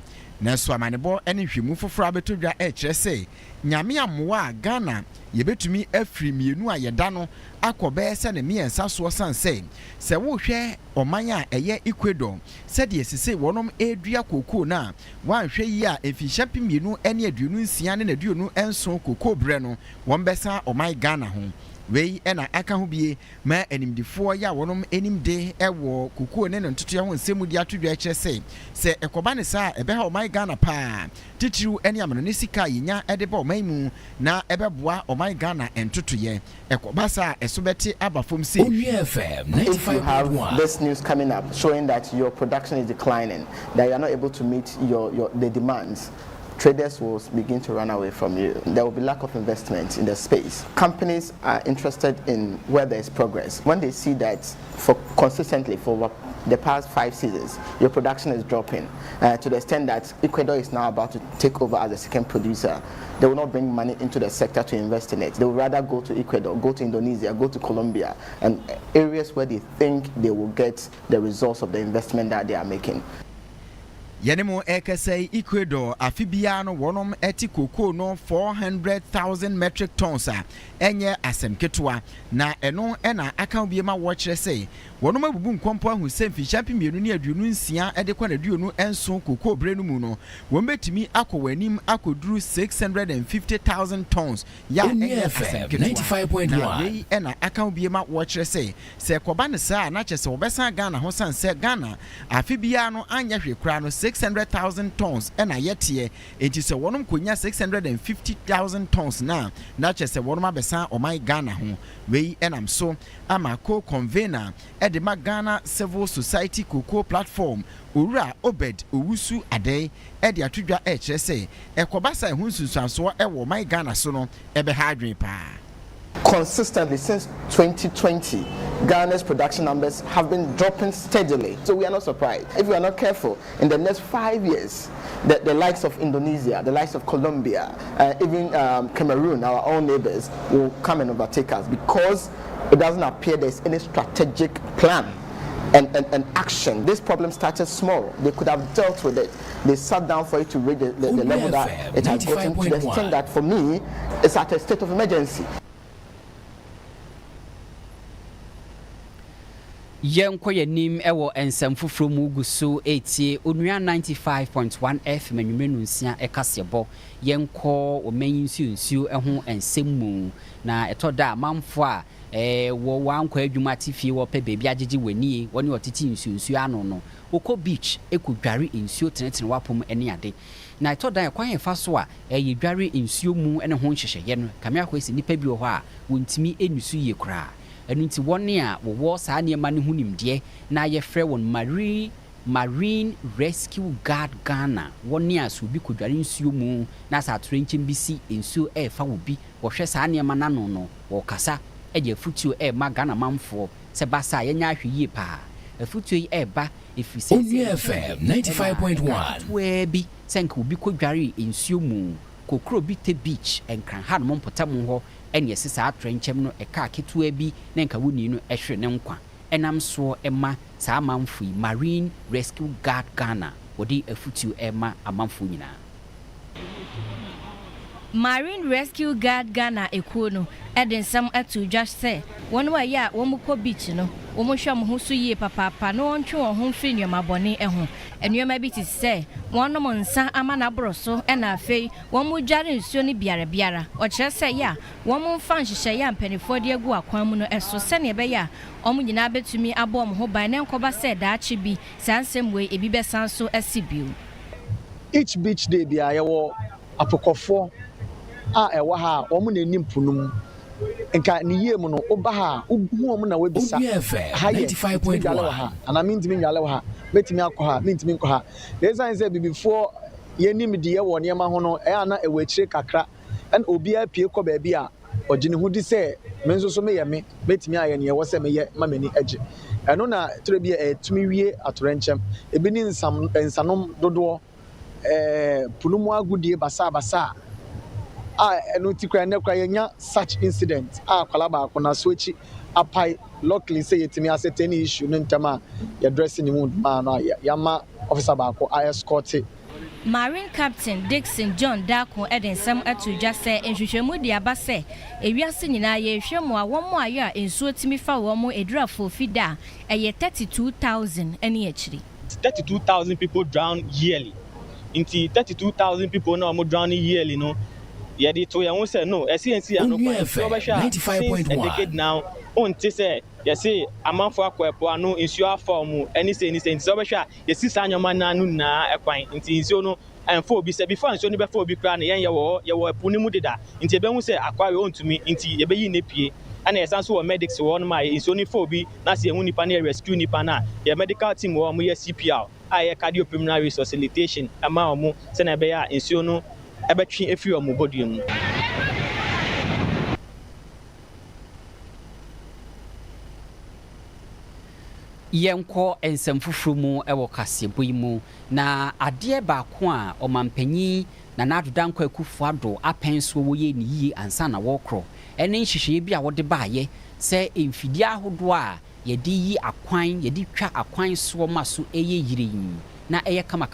Neso amanebo ene hwemu foforo abetodwa kire se nyame amoa Ghana yebetumi afri mienu a yeda no akobe se ne miensa so sanse se wo hwe oman a eye Ecuador se de sese wonom edua koko na wanhwe yi a efihya mienu ene aduonu nsia ne aduonu enso koko bre no won besa oman Ghana ho wei ena aka ho bie ma animdifoɔ ya wɔnom animde ɛwɔ kukuo ne no ntotoa ho nsɛmu di atodwa kyerɛ sɛ ɛkɔba ne saa ɛbɛha ɔman Ghana paa titiriw ɛne amano ne sika yenya ɛde ba ɔman mu na ɛbɛboa ɔman Ghana ɛntotoyɛ ɛkɔba saa ɛso bɛte aba fam sɛ if you have this news coming up showing that your production is declining, that you are not able to meet the demands, traders will begin to run away from you. There will be lack of investment in the space. Companies are interested in where there is progress. When they see that consistently for the past 5 seasons, your production is dropping to the extent that Ecuador is now about to take over as a second producer, they will not bring money into the sector to invest in it. They will rather go to Ecuador, go to Indonesia, go to Colombia, and areas where they think they will get the results of the investment that they are making. Yenemo ekasei Ecuador afibiano wonom eti koko no 400,000 metric tons enye asem ketwa na eno ena aka biema wo kyerɛ sɛ wonom abubu nkompo ahu semfi champi mienu ne aduonu nsia ede kwa na duonu enso koko brenu mu no wombetimi akɔwanim akoduru 650,000 tons ya enye asem ketwa 95.1 wei ena aka biema wo kyerɛ sɛ kɔba ne saa na kyerɛ sɛ wobɛsan Ghana ho san sɛ Ghana afibiano anya hwekra no 600,000 tons and a yet ye it is a one kunya 650,000 tons na kyerɛ sɛ wɔn abɛsan ɔman Ghana ho wei ɛnam so ama co-convener at the Ghana Civil Society Cocoa Platform Ura Obed Owusu Ade ɛde atodwa ɛkyerɛ sɛ ɛkɔbasa ɛho nsunsuansoɔ ɛwɔ ɔman Ghana so no ɛbɛha adwene paa. Consistently since 2020, Ghana's production numbers have been dropping steadily. So we are not surprised. If we are not careful, in the next 5 years, the likes of Indonesia, the likes of Colombia, even Cameroon, our own neighbors, will come and overtake us because it doesn't appear there's any strategic plan and action. This problem started small. They could have dealt with it. They sat down for it to reach the level that it has gotten to the extent that for me, it's at a state of emergency. Yenko yenim ewo ensem fufuro mu guso etie Onua 95.1 FM anwumenu nsia ekasebo yenko omenyinsio eho ensem mu na etoda amamfo a wo wankwa adwuma tifie wo pe bebi agege wani woni otiti nsuo ano no oko beach ekudware nsuo tenetene wapom ene ade na etoda ekwan yefa so a yedware nsuo mu ene ho nhyehyeye no kamia kwesi nipa bi wo ho a wontimi enusu ye kura enunti woni a wo saa niema ne hunimde na ye frɛ won Marine Rescue Guard Ghana woni a so bi kodware nsuo mu na sa atrenkyem bi si nsuo fa wo bi wo hwɛ saa niema nano no wo kasa eje futuo ma Ghana manfo se basa ye nya ahwe pa afutuo yi ba efise FM 95.1 we bi senka obi kodware nsuo mu kokro bi te beach enkran ha no mpotam ho ene yesisa atrenkyem no eka ketua bi na nka woni no ehwe ne nkwa enam so ema saa manfo Marine Rescue Guard Ghana wodi afutuo ema amanfo nyina. Marine Rescue Guard Ghana ekuo no eden sam atu just say won wa ya wo mu ko beach no wo mu hwa mo ho so yie papa no ontwe wo ho mfiri nyoma bone eho enuoma bi ti say won no nsa ama na broso e na afei wo mu dware nsuo ni biara o kire say ya wo mu mfa nhyehyɛ ya mpanifo de agu akwan mu no eso se ne be ya o mu nyina betumi abo mo ho ban ne nkoba say daachi bi sansem we ebi besan so asibio. Each beach day bia ye wo apokofo ewa ha omu na enim punum nka ni yie mu no oba ha uhu omu na webisa ha 95.1 ha ana mintimi nyale wa ha betimi akọ ha mintimi nkọ ha reason say bibifo ye nim de ye wo ne ma ho no ana ewa akire kakra en obi apie kọ ba bia ogine hu di say menso so meye me betimi aye ne ye wo se meye mamani age eno na tire bia etumi wie atorenchem ebi ni nsanom dodo punumu agudie basa eno tikra ne kra yenya such incident kwalaba akona switch apai luckily say yetimi asset any issue no ntama ya dressing mu ma no yama officer ba ko escort. Marine Captain Dixon John Dako edensam atu just say enhwehwemu di aba say ewiase nyina ye hwemu a womo ayo a ensuo timi fa womo edrafo fida eye 32,000 ene akiri 32,000 people drown yearly. Into 32,000 people now more drowning yearly, no. yɛde to yɛn ho sɛ no ɛsi ano kwan nti wɔbɛhwɛ since a decade now ɔnte sɛ yɛsi amanfo akɔ ɛpo ano nsuo afa ɔmo ɛne sɛ nti wɔbɛhwɛ a yɛsi saa nneɛma naa no nyinaa ɛkwan nti nsuo no ɛnfo obi sɛ before nsuo no bɛfa obi koraa no yɛn yɛwɔ ɛpo no mu deda nti yɛbɛhu sɛ akwaare ɔntumi nti yɛbɛyi ne pie ana yɛsan so wɔ medics wɔ no ma nsuo no fa obi na sɛ yɛhu nipa no yɛ rescue nipa no a yɛ medical team wɔ ɔmo yɛ CPR a yɛ cardiopulmonary resuscitation ama ɔmo sɛnea ɛbɛyɛ a nsuo no ɛbɛtwe efiri ɔmo bodua mu. yɛnkɔ nsɛm foforɔ mu ɛwɔ kaseɛbɔ yi mu na adeɛ baako a ɔmampanyin na n'adodankɔ Akufo-Addo apɛn so wɔyɛ ne yie ansa na wɔkorɔ ɛne nhyehyɛeɛ bi a wɔde baayɛ sɛ mfidie ahodoɔ a yɛde yi akwan yɛde twa akwan soɔ ma so ɛyɛ yire na ɛyɛ kama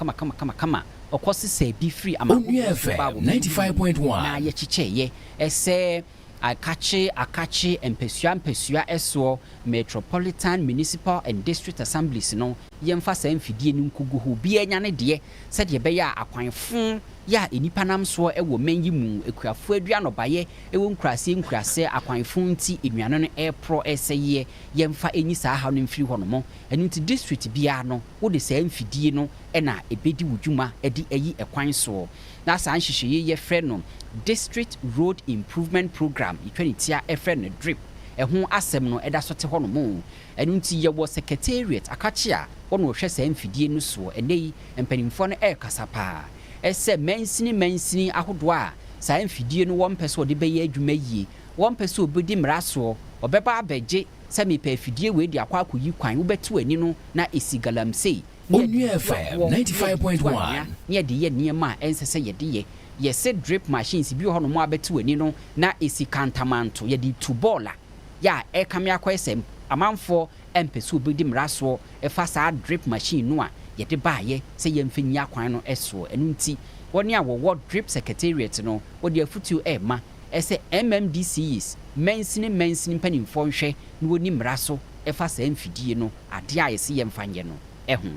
ɔkɔ sesɛ bi firi amahodoɔ 95.1 na yɛkyekyɛeɛ ɛsɛ akache mpesua ɛsoɔ Metropolitan Municipal and District Assemblies no yɛmfa saa mfidie no nkugu ho bi anya ne deɛ sɛdeɛ ɛbɛyɛ a akwanfo ya enipa nam soɔ ɛwɔ man yi mu ekuafo adua no bayɛ ɛwɔ nkurase akwanfo nti enuano no ɛpro ɛsɛyɛ yɛmfa enyi saa ha no mfiri hɔ no mo ɛno nti district bia no wode saa mfidie no ɛna ebedi wudwuma ɛde ayi ɛkwan soɔ na saa nhyehyɛeɛ yɛfrɛ no District Road Improvement Program itwanitia ɛfrɛ no DRIP ɛho asɛm no ɛda so te hɔ no mo ɛno nti yɛwɔ secretariat akache a wɔn wɔhwɛ saa mfidie no soɔ ɛnɛ yi mpanimfoɔ no ɛkasa paa ɛsɛ mansini ahodoɔ a saa mfidie no wɔn pɛ so ɔde bɛyɛ adwuma yie wɔn pɛ so obedi mmara soɔ ɔbɛba abɛgye sɛ mepɛ afidie wei de akɔ kwan wobɛto ani no na esi galamsey Onua FM 95.1 ne yɛde yɛ nneɛma a ɛnsɛ sɛ yɛde yɛ yɛsɛ drip machines bi hɔ no mo abɛto ani no na esi kantamanto yɛde tu bɔɔla ya ɛkame akɔ ɛsɛ amanfoɔ ɛmpɛ so obedi mmara soɔ ɛfa saa drip machine no a yɛde baayɛ sɛ yɛmfa nyi akwan no ɛsoɔ ɛno nti wɔne a wɔwɔ drip secretariat no wɔde afutuo ɛma ɛsɛ MMDCs mansini mpanimfoɔ nhwɛ na wɔni mmara so ɛfa saa mfidie no adeɛ a yɛsɛ yɛmfa nyɛ no ɛho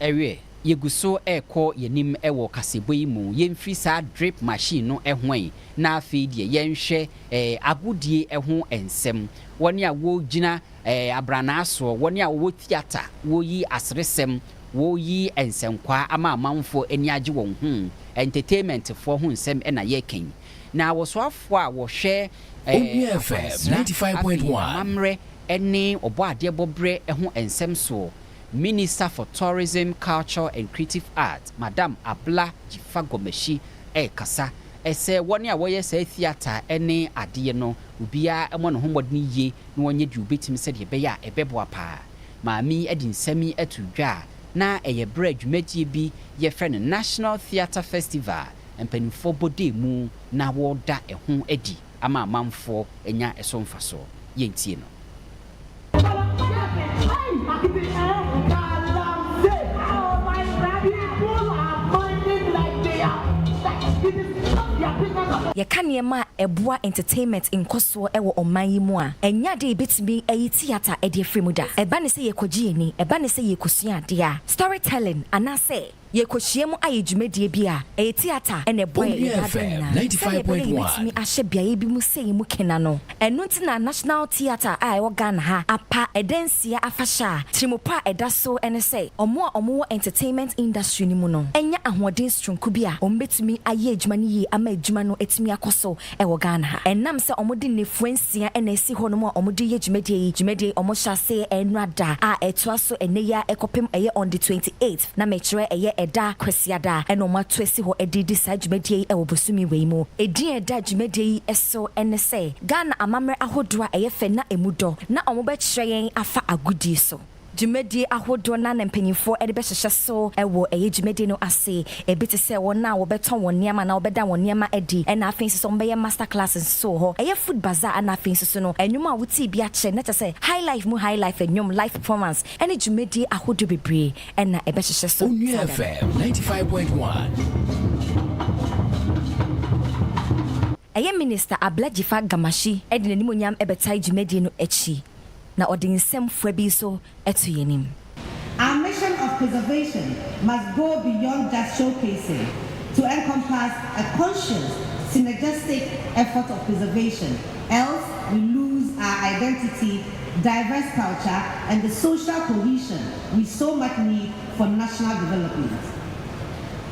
ɛwɛ yɛguso ɛkɔ yɛnim ɛwɔ kasebo yi mu yɛmfiri saa drip machine no ɛhoɛn na afei deɛ yɛnhwɛ agodie ɛho nsɛm wɔne a wɔgyina abranaasoɔ wɔne a wɔwɔ theater wɔyi aseresɛm wɔyi nsɛnkwa ama amanfoɔ ani agye wɔn ho entertainment foɔ ho nsɛm ɛna yɛkɛn na wɔsoafoɔ a wɔhwɛ FM 95.1 mamrɛ ɛne ɔbɔ adeɛ bɔbrɛ ɛho nsɛm soɔ Minister for Tourism, Culture and Creative Arts, Madam Abla Jifagomeshi Kasa. Ɛsɛ wɔne a wɔyɛ sɛ theater ɛne adeɛ no obia ɛmɔ ne homɔden yie na wɔnyɛ de obetimi sɛ deɛ ɛbɛyɛ a ɛbɛboa paa. Maami ɛde nsɛmi ɛto dwa na ɛyɛ brɛ dwumadie bi yɛfrɛ no National Theatre Festival. Mpanimfoɔ bɔde mu na wɔda ɛho adi ama amanfoɔ anya ɛso mfaso. Yɛntie no. Yɛka nneɛma a ɛboa entertainment nkɔsoɔ ɛwɔ ɔman yi mu a ɛnya de ebetumi ɛyi theater ɛde afiri mu da ɛba ne sɛ yɛkɔgye yɛni ɛba ne sɛ yɛkɔsua adeɛ a storytelling anaasɛ yɛkɔhyia mu ayɛ dwumadie bi a ɛyɛ theater ɛna ɛboa yɛn 95.1 ahyɛ beaeɛ bi mu sɛ mu kena no ɛno nti na National Theatre a ɛwɔ Ghana ha apa ɛdansia afahyɛ a tirimopɔ a ɛda so ɛne sɛ ɔmo a ɔmo wɔ entertainment industry ni mu no ɛnya ahoɔden stronko bi a ɔmo betumi ayɛ adwuma no yie ama adwuma no etumi akɔ so ɛwɔ Ghana ha ɛnam sɛ ɔmo de nefuansia ɛna esi hɔ no mu a ɔmo de yɛ dwumadie ɔmo hyɛ ase ɛnrada a ɛtoa so ɛnɛ ya ɛkɔpem ɛyɛ on the 28th na mekyerɛ ɛyɛ ɛda kwasiada ɛna ɔmo ato esi hɔ ɛdidi saa dwumadie ɛwɔ bosumi wei mu ɛdin ɛda dwumadie ɛso ɛne sɛ Ghana amammerɛ ahodoɔ a ɛyɛ fɛ na emu dɔ na ɔmo bɛkyerɛ yɛn afa agudie so dwumadie ahodoɔ na mpanyinfoɔ ɛde bɛhyehyɛ so ɛwɔ ɛyɛ dwumadie no ase ebi te sɛ wɔn a wɔbɛtɔn wɔn nneɛma na wɔbɛda wɔn nneɛma ɛdi ɛna afei nso wɔbɛyɛ master classes so hɔ ɛyɛ food bazaar ɛna afei nso no ɛnwom a wotie bi akyɛ na kyerɛ sɛ high life ɛnwom live performance ɛne dwumadie ahodoɔ bebree ɛna ɛbɛhyehyɛ so Onua FM 95.1 ɛyɛ Minister Abla Jifagomeshi ɛde n'animonyam ɛbɛtae dwumadie no akyi na ɔde nsɛm fua bi so ɛto yɛnim. Our mission of preservation must go beyond just showcasing to encompass a conscious, synergistic effort of preservation. Else, we lose our identity, diverse culture, and the social cohesion we so much need for national development.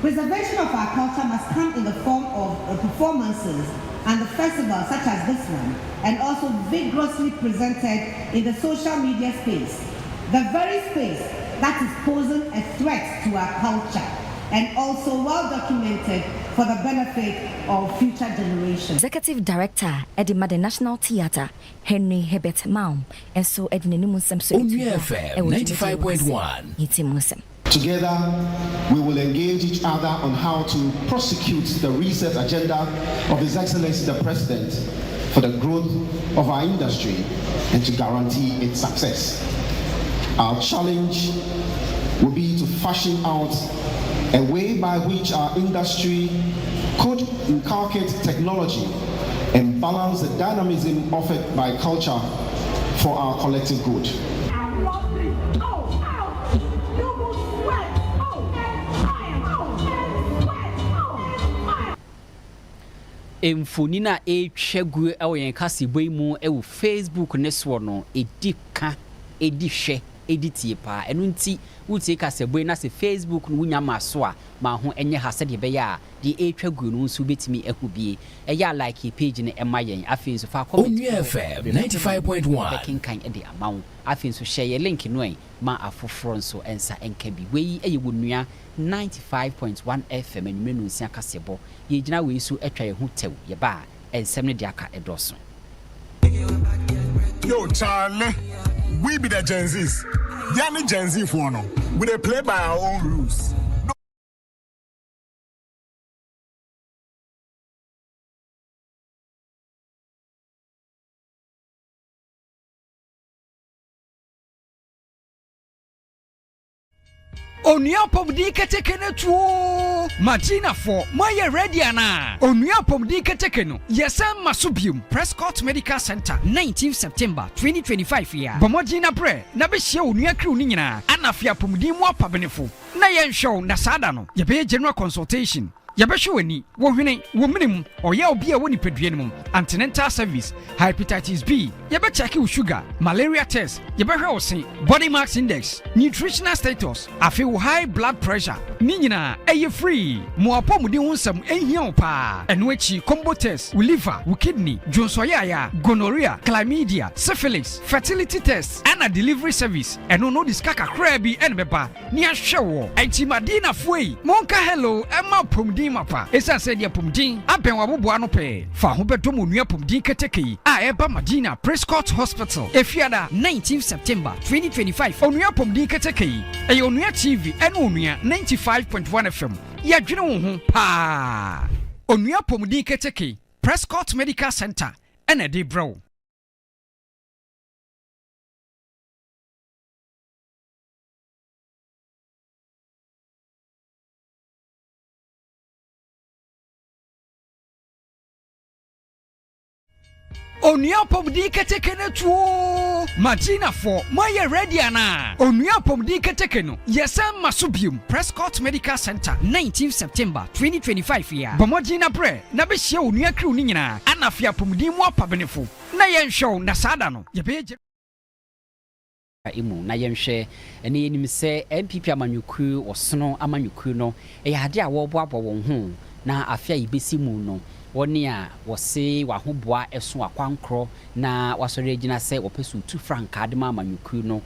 Preservation of our culture must come in the form of performances and the festivals such as this one, and also vigorously presented in the social media space, the very space that is posing a threat to our culture, and also well documented for the benefit of future generations. Executive Director at the National Theatre, Henry Herbert Maum, and so at the Nimusam Onua FM 95.1. Together, we will engage each other on how to prosecute the research agenda of His Excellency the President for the growth of our industry and to guarantee its success. Our challenge will be to fashion out a way by which our industry could inculcate technology and balance the dynamism offered by culture for our collective good. Emfunina echegu ewo yen kasiboi mu ewo Facebook ne so no edika edihwe editie pa enu nti wutie kasiboi na se Facebook no wunya maso a ma ho enye ha sede be ya de etwagu no nso betimi ehubie eya like page ne emayen afin so fa comment Onua FM 95.1 kinkan e de amawo afin so share link no en ma afoforo nso ensa enka bi wei eye wonua 95.1 FM enumenu nsia kasebo ye gina wei so etwa ye hu tew ye ba ensem ne de aka edoso. Yo Charlie, we be the Gen Zs. They are not Gen Z for no. We dey play by our own rules. Onua pomdi keteke ne tuo Martina for my ready ana Onua pomdi keteke no yesam masubium Prescott Medical Center 19th September 2025 year Bomogina bre na be hye onua kru ni nyina anafia pomdi mu apabenefo na yen show na sada no ye be general consultation Yabesho wani, wohwene, wominim, oye obi a woni peduane mum, antenatal service, hepatitis B, yabe check your sugar, malaria test, yabehwe osin, body mass index, nutritional status, afi wo high blood pressure. Ni nyina eye free. Mo apomudi hunsam ehia opa. Eno echi combo test, wo liver, wo kidney, jonsoya, gonorrhea, chlamydia, syphilis, fertility test, and a delivery service. Eno no diskaka krabi enbeba. Ni ahwe enti madina fuei. Monka hello, emma pomdi mapa esa said ya pomdin aben wabobo ano pe fa ho bedom onua pomdin keteke a eba Madina Prescott Hospital efiada 19th September 2025 onua pomdin keteke e onua TV ene onua 95.1 FM ya dwene wo ho pa onua pomdin keteke Prescott Medical Center ene de bro. Onua pomdi keteke ne tuo Martina for my ready ana Onua pomdi keteke no yesam masubium Prescott Medical Center 19th September 2025 year Bomogina bre na be hye onua kru ni nyina anafia pomdi mu apabenefo na yen show na sada no ye be imu na yenhwe ene yenim se MPP amanyukru osono amanyukru no eyade a wo boabo won ho na afia ibesi mu no woni a wose wahoboa eso akwankro na wasore agina se wopesu 2 franc adema amanyukru no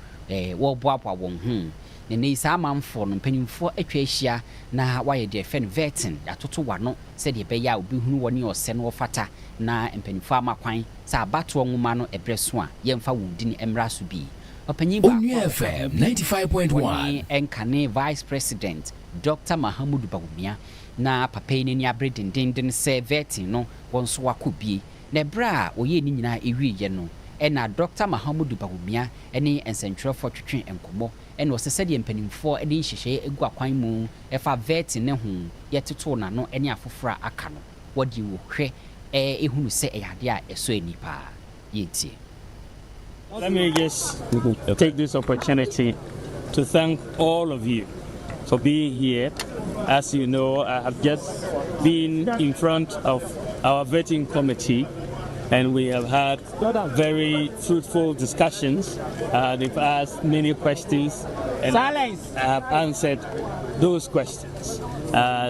wo boabo won ho ne isa amamfo no mpanimfo atwa ahia na waye de fen vetin atoto wano se de beya obi hunu woni ose no fata na mpanimfo amakwan sa abato nwoma no ebreso a yemfa wudini emraso bi Onua FM 95.1 Enkane Vice President Dr. Mahamudu Bagumia na papeni ni abre dindindin se veti no wonso wakobie na bra oye ni nyina ewiye no ena Dr. Mahamudu Bagumia ene ensentwerefo twetwe enkomo ene osese de mpanimfo ene nhihye egu akwan mu efa veti ne ho yeteto na no ene afofora aka no wodi wo hwe ehunu se eyade a eso enipa yeti. Let me just take this opportunity to thank all of you for being here. As you know, I have just been in front of our vetting committee, and we have had very fruitful discussions. They've asked many questions, and I have answered those questions.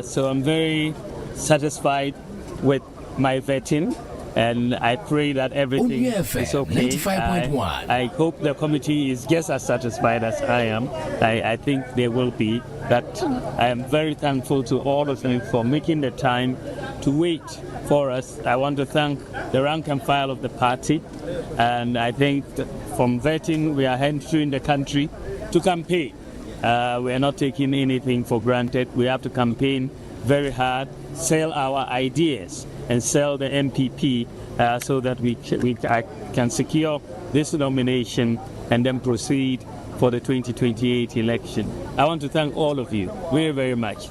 So I'm very satisfied with my vetting, and I pray that everything is okay. I hope the committee is just as satisfied as I am. I think they will be. But I am very thankful to all of them for making the time to wait for us. I want to thank the rank and file of the party, and I think from vetting we are entering the country to campaign. We are not taking anything for granted. We have to campaign very hard, sell our ideas, and sell the MPP so that we can secure this nomination and then proceed for the 2028 election. I want to thank all of you very, very much.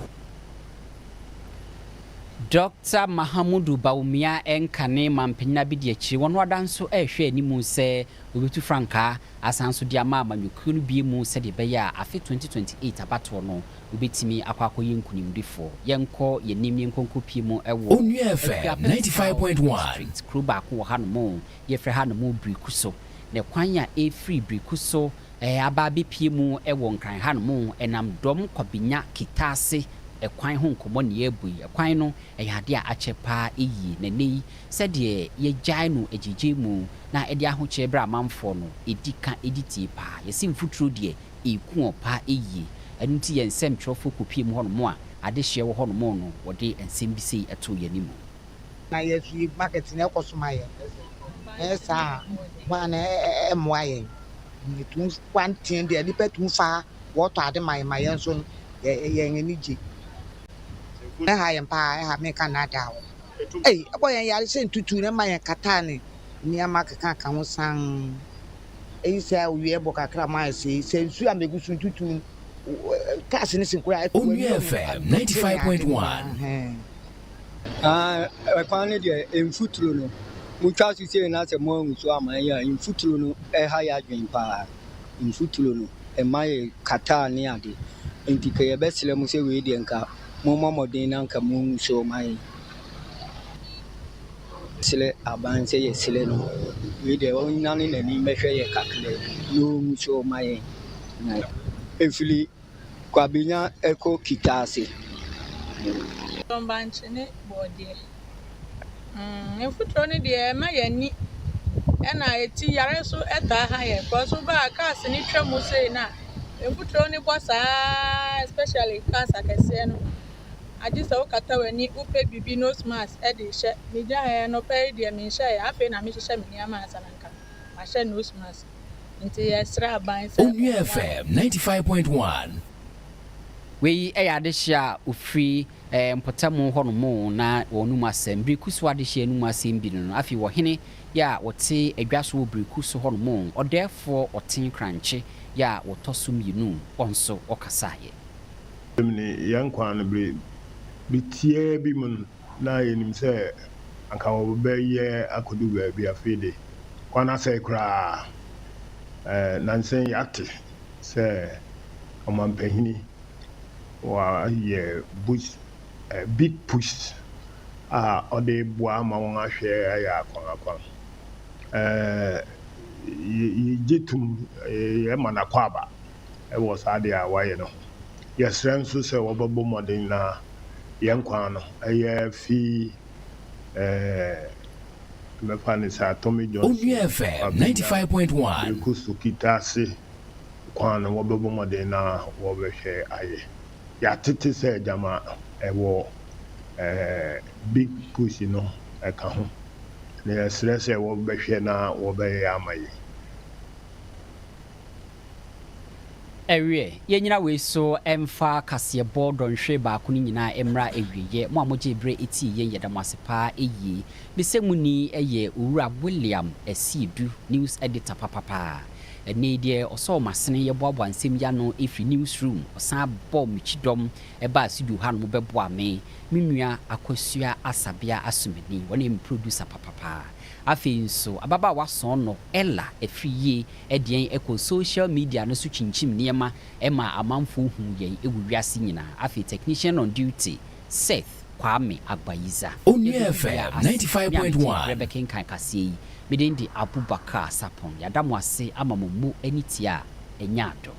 Dr. Mahamudu Baumia Enkane Mampina Bidiachi, one wadanso share ni mu se Ubitu Franca, Asansu Diama, Mamukunu Bi mu said the Baya, after 2028 abatono, Ubitimi Aquaco Yunkunim before, Yanko, Yenim Yanko Pimo, Onua FM 95.1, Krubaku Hanmo, Yefre Hanmo Brikuso, the Kwanya a free Brikuso, Ababi Pimu, Ewon Cran Hanmo, and am Dom Kobinya Kitase. A quine home common ye bui, a quino, a hadia achepa eyi, nene, said ye gino a jijimu, na edia huchebra mamfono, edika editi pa, ye sim futru die, e kuo pa eyi, and tea and sem trophy cupim one more, a dish your hormono, or day and simbisi at 2 yenimo. Na yes, we market in Elcosmaya. Yes, one MY. It 1 10, the depend too far, what are the my son, young energy. I am pa, I have make another. Hey, a boy, I sent to my Catani, near Macacam sang. A say, we are Boca Cramasi, says, you are making to casting is inquired. Onua FM 95.1. I found it in Futruno. Muchas say not a moment to my in Futruno, a higher game pa in Futruno, and my Catania. In the best Lemusa Radianca. Momo Dina Camoon show my Sile Aban say Sileno. We the only none in any measure calculate. No show my Efili Quabina Echo Kitasi. Don't bunch in it, body. If we turn it, dear, my any and I tea so at the higher, because over a cast in each one say now. If we turn it was especially cast I can say no. I just saw Kata when you pay Bibi no smas, Eddie, Media, no pay the Misha, I pay Namisha Miama Sananka. I shall no smas. Into Yasra binds Onua FM 95.1. We adesha ufri mpotamo hono na Onuma sembri kuso adesha enuma sembi no afi wo hene ya wote adwaso briku so hono mo odefo oten kranche ya wotosum yinu onso okasaye mni yankwan bre bitie bi mun na yenim se anka wo be ye akodu ba bi afede kwana se kra nansen yate se omampehini wa ye bush big push ode boa ma won ahwe ya akwan yitum e manakwaba e was ade a waye no yesren so se wobabo modern na yenkwan no eye fi me fani sa Tommy Johnson Onua FM 95.1 kusukitase kwan no wobabo modern na wo be hwe aye ya tete se jama ewo big push no e ka ho na yesre se wo be hwe na wo be ya amaye ewie yenyina we so emfa kase board nhwe ba ko ni nyina emra ewiye mo amoje bre eti ye yedamasepa eyi bisemuni eye owura William Esidu news editor papa ene die oso masene ye boabo ansem ya no efri newsroom osan bom chidom eba asidu ha no bebo ame menua akosua asabia asumeni woni producer papa afei nso ababa wason no ella efriye edien eko social media no so chinchim niema ema amanfo hu yen ewu wiase nyina afei technician on duty Seth Kwame Agbayiza Onua FM 95.1 Rebecca Kankasi Medendi Abubakar Sarpong yadamu ase ama mumu enitia enyado